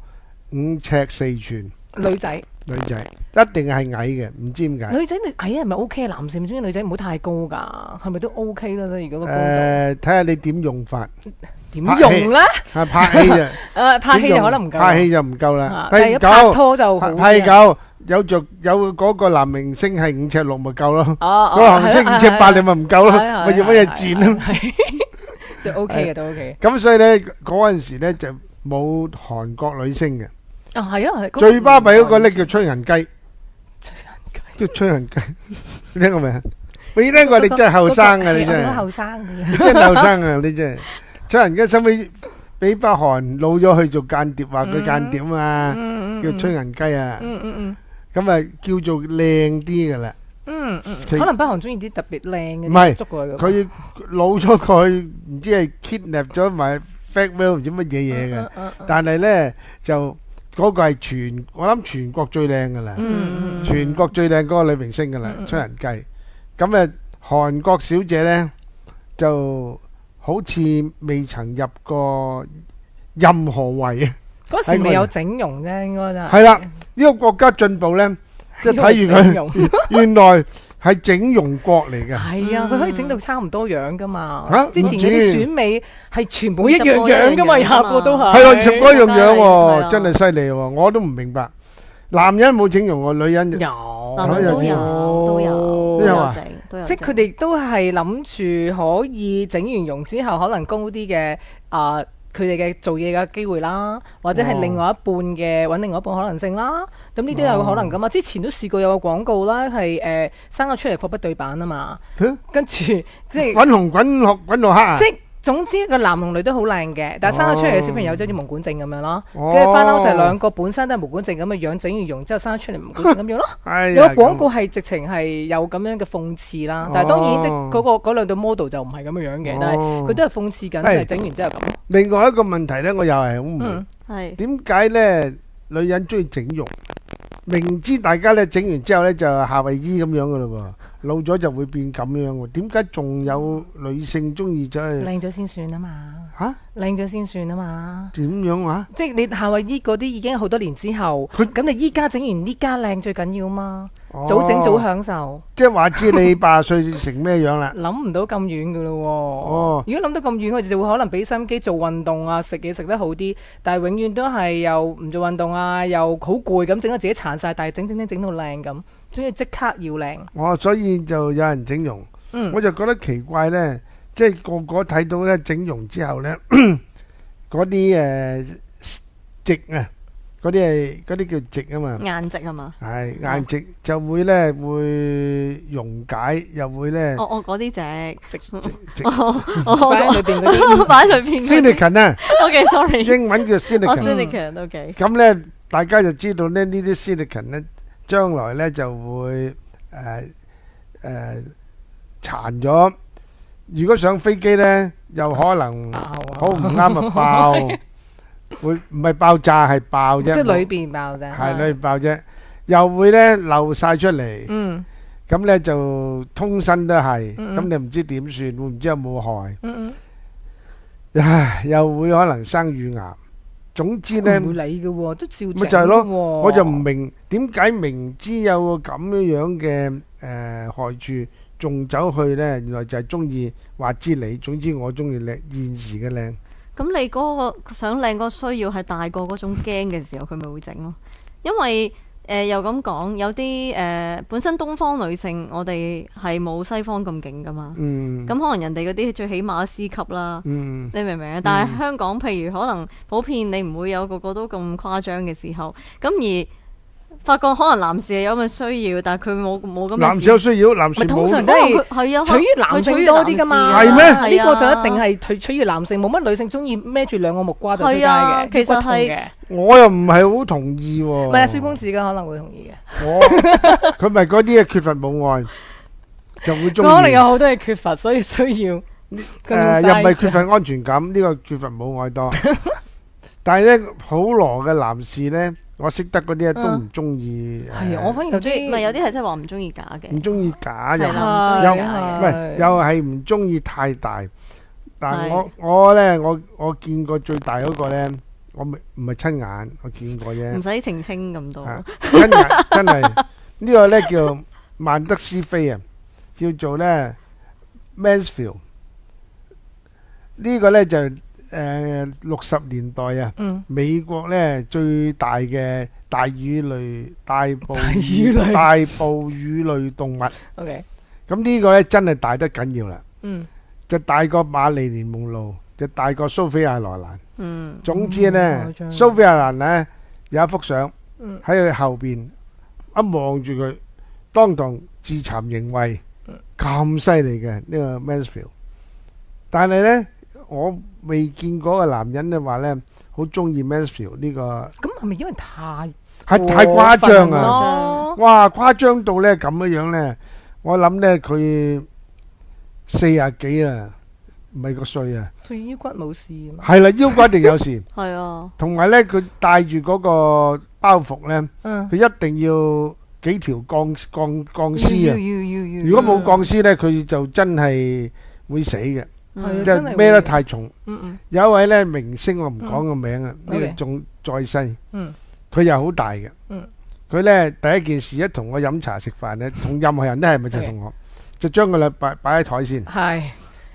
5尺4寸。
女仔
一定係矮嘅，唔知點解。
女仔你矮係咪 OK？男士唔中意女仔唔好太高㗎，係咪都 OK 啦？所以如果個高度，
睇下你點用法。
點用咧？
係拍戲就
拍戲就可能唔夠。
拍戲就唔夠啦。
拍拖就好。
拍夠有嗰個男明星係5尺6咪夠咯。嗰個男明星5尺8你咪唔夠咯。咪要乜嘢轉咯？
都 OK 嘅，都 OK。
咁所以咧嗰陣時咧就冇韓國女星嘅。
係啊，係
最巴閉嗰個咧叫吹銀雞，叫吹銀雞，你聽過未啊？未聽過，你真係後生啊！你真係
後生嘅，
你真係後生啊！你真係吹銀雞，收尾俾北韓老咗去做間諜，話佢間諜啊，叫吹銀雞啊，咁啊叫做靚啲噶啦。
可能北韓中意啲特別靚嘅，
唔係佢老咗佢唔知係 kidnap 咗埋 fake mail 唔知乜嘢嘢嘅，但係咧就。嗰個係我諗全國最靚噶啦，全國最靚嗰個女明星噶啦，吹人雞。咁韓國小姐呢就好似未曾入過任何位啊。
嗰時未有整容啫，應該就
係啦。呢個國家進步呢，即係睇完佢，原來係整容國嚟嘅。
係啊，佢可以整到差唔多樣噶嘛。之前嗰啲選美係全部一樣樣噶嘛，廿個都係。
係咯，20個一樣樣喎，真係犀利喎！我都唔明白，男人冇整容喎，女人
有，男人都有啊。都有整。
即係佢哋都係諗住可以整完容之後，可能高啲嘅佢哋嘅做嘢嘅機會啦，或者係另外一半嘅揾另外一半可能性啦。咁呢啲有可能噶嘛？之前都試過有個廣告啦，係生咗出嚟貨不對版啊嘛，跟住即係
滾紅滾綠滾到黑啊！
即係總之個男同女都好靚嘅，但係生咗出嚟嘅小朋友就好似毛管症咁樣咯。跟住翻屋就係兩個本身都係毛管症咁嘅樣，整完容之後生咗出嚟毛管症咁樣咯。有個廣告係直情係有咁樣嘅諷刺啦，但係當然即係嗰兩對 model 就唔係咁樣樣嘅，但係佢都係諷刺緊，係整完之後咁。
另外一個問題咧，我又係好唔明，
係
點解咧女人中意整容？明知大家咧整完之後咧就夏威夷咁樣噶咯喎。老咗就會變咁樣喎，點解仲有女性中意咗？
靚咗先算啊嘛！
嚇，
靚咗先算啊嘛！
點樣話？
即係你夏威夷嗰啲已經好多年之後，咁你依家整完呢家靚最緊要嘛？早整早享受。
即係話知你80歲成咩樣啦？
諗唔到咁遠噶咯喎！如果諗到咁遠，我哋就會可能俾心機做運動啊，食嘢食得好啲，但係永遠都係又唔做運動啊，又好攰咁，整到自己殘晒，但係整到靚咁。中意即刻要靚，
所以就有人整容，我就覺得奇怪呢，即係個個睇到呢整容之後呢，嗰啲植啊，嗰啲叫植啊嘛，
顏值係嘛？
係顏值就會呢會溶解，又會呢，
嗰啲植
擺喺裏邊嗰啲，
擺喺裏邊。
silicone 啊
，OK，sorry，
英文叫
silicone，OK。
咁呢，大家就知道呢啲 silicone 呢。將來咧就會殘咗。如果上飛機咧，又可能好唔啱啊爆，會唔係爆炸係爆啫。
即係裏邊爆啫。
係裏邊爆啫，又會咧漏晒出嚟。咁咧就通身都係。咁你唔知點算？會唔知有冇害？唉，又會可能生乳癌。總之咧，
唔會理嘅喎，都照整。
咪就係咯，我就唔明點解明知有個咁樣嘅害處，仲走去咧，原來就係中意話知你。總之我中意靚現時嘅靚。
咁你嗰個想靚嗰個需要係大過嗰種驚嘅時候，佢咪會整咯？因為又咁講，有啲本身東方女性，我哋係冇西方咁勁噶嘛。咁可能人哋嗰啲最起碼 C 級啦。你明唔明啊？但係香港，譬如可能普遍你唔會有個個都咁誇張嘅時候，咁而發覺可能男士係有咁嘅需要，但係佢冇咁。
男士有需要，男士冇。
通常都係取於男性多啲噶嘛。
係咩？
呢個就一定係取於男性，冇乜女性中意孭住兩個木瓜就出街嘅。
其實係。
我又唔係好同意喎。
唔係啊，蕭公子嘅可能會同意嘅。
佢咪嗰啲缺乏母愛，就會中意。
可能有好多嘢缺乏，所以需要。
又唔係缺乏安全感，呢個缺乏母愛多。但係咧，普羅嘅男士咧，我識得嗰啲都唔中意。
係啊，我反而又中意。
唔係有啲係真係話唔中意假嘅。
唔中意假
又唔
係又係唔中意太大。但係我咧，我見過最大嗰個咧。我唔係親眼，我見過啫。
唔使澄清咁多。
親眼真係呢個咧叫曼德斯菲啊，叫做咧 Mansfield。呢個咧就60年代啊，美國咧最大嘅大哺乳類動物。
OK。
咁呢個咧真係大得緊要啦。就大過瑪麗蓮夢露，就大過蘇菲亞羅蘭。總之呢，蘇菲亞蘭呢有一幅相喺佢後邊，一望住佢，當堂自慚形穢，咁犀利嘅呢個 Mansfield。但係呢，我未見過個男人咧話呢，好中意 Mansfield 呢個。
咁係咪因為太
誇張啊？哇，誇張到呢咁樣呢，我諗呢佢40幾啊。唔係個歲啊！
對腰骨冇事啊嘛。
係啦，腰骨一定有事。
係啊。同
埋咧，佢帶住嗰個包袱咧，佢一定要幾條鋼絲啊！如果冇鋼絲咧，佢就真係會死嘅，即係孭得太重。有一位咧明星，我唔講個名啊，呢個仲在世。佢又好大嘅。佢咧第一件事一同我飲茶食飯咧，同任何人都係咪就同我，就將佢擺喺台先。
係。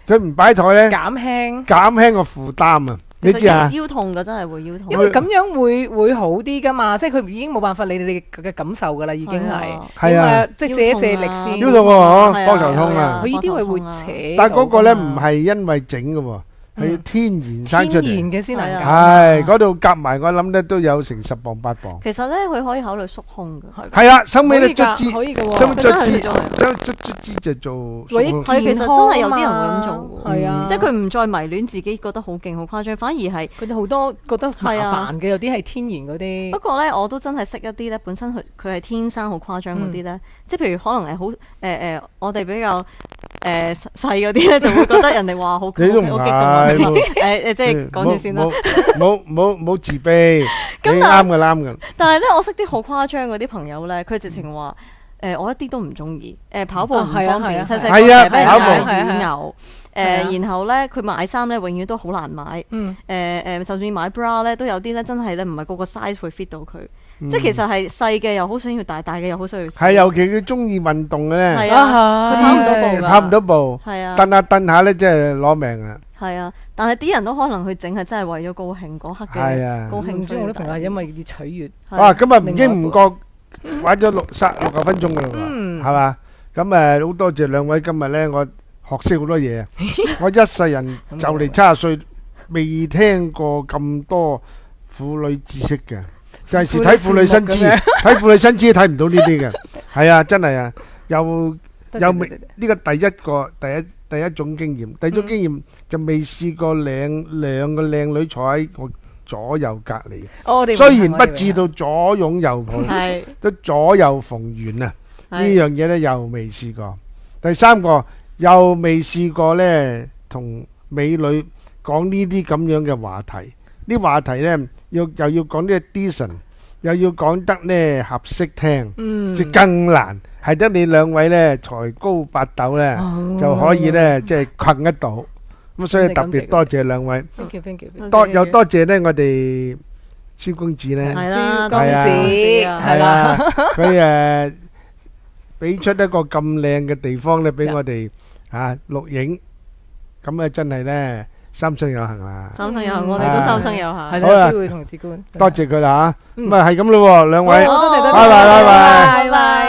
佢唔擺台咧，
減輕
個負擔啊！你知啊？
腰痛嘅真係會腰痛，
因為咁樣會好啲噶嘛，即係佢已經冇辦法理你哋嘅感受噶啦，已經係。
係啊，
即係借一借力先。
腰痛喎，膊頭痛啊！
佢呢啲會扯。
但係嗰個咧唔係因為整嘅喎。係天然生出嚟，
天然嘅先能夠。
係嗰度夾埋，我諗咧都有成10磅8磅。
其實咧，佢可以考慮縮胸嘅。
係啊，收尾咧卒之，
可以嘅喎。
收尾卒之就做縮胸。
係其實真係有啲人會咁做嘅。
係啊，
即係佢唔再迷戀自己，覺得好勁好誇張，反而係
佢哋好多覺得麻煩嘅，有啲係天然嗰啲。
不過咧，我都真係識一啲咧，本身佢係天生好誇張嗰啲咧，即係譬如可能係好我哋比較細嗰啲咧，就會覺得人哋話好激動啊！即係講住先啦，
冇自卑，你啱嘅。
但係咧，我識啲好誇張嗰啲朋友咧，佢直情話我一啲都唔中意跑步唔方便，細細個成日俾人嗌乳牛。然後咧，佢買衫咧，永遠都好難買。就算買 bra 咧，都有啲咧，真係咧，唔係個個 size 會 fit 到佢。即係其實係細嘅又好想要大，大嘅又好想要細。係
尤其佢中意運動嘅咧，
係啊，佢跑唔到步㗎，
跑唔到步。
係啊，
蹬下咧，真係攞命啊！
係啊，但係啲人都可能去整係真係為咗高興嗰刻嘅高興。
中我啲朋友係因為要取悅。
哇！今日唔經唔覺玩咗60分鐘㗎啦喎，係嘛？咁好多謝兩位今日咧，我學識好多嘢啊！我一世人就嚟70歲，未聽過咁多婦女知識嘅。有陣時睇婦女新知，睇婦女新知睇唔到呢啲嘅，係啊，真係啊，又未呢個第一種經驗，第二種經驗就未試過兩個靚女坐喺我左右隔離，雖然不至到左擁右抱，都左右逢源啊！呢樣嘢咧又未試過。第三個又未試過咧，同美女講呢啲咁樣嘅話題。啲話題咧，又要講啲 decent，又要講得咧合適聽，即更難。係得你兩位咧才高八斗咧，就可以咧即係困得到。咁所以特別多謝兩位，又多謝咧我哋蕭公子咧，
係啦，
公子係啦，
佢俾出一個咁靚嘅地方咧俾我哋錄影，咁啊真係咧。三生有幸啦！
三生有幸，我哋都三生有幸。
係啦，有機會同志官，
多謝佢啦嚇。咁啊係咁咯喎，兩位，
多謝，
拜拜。
拜拜。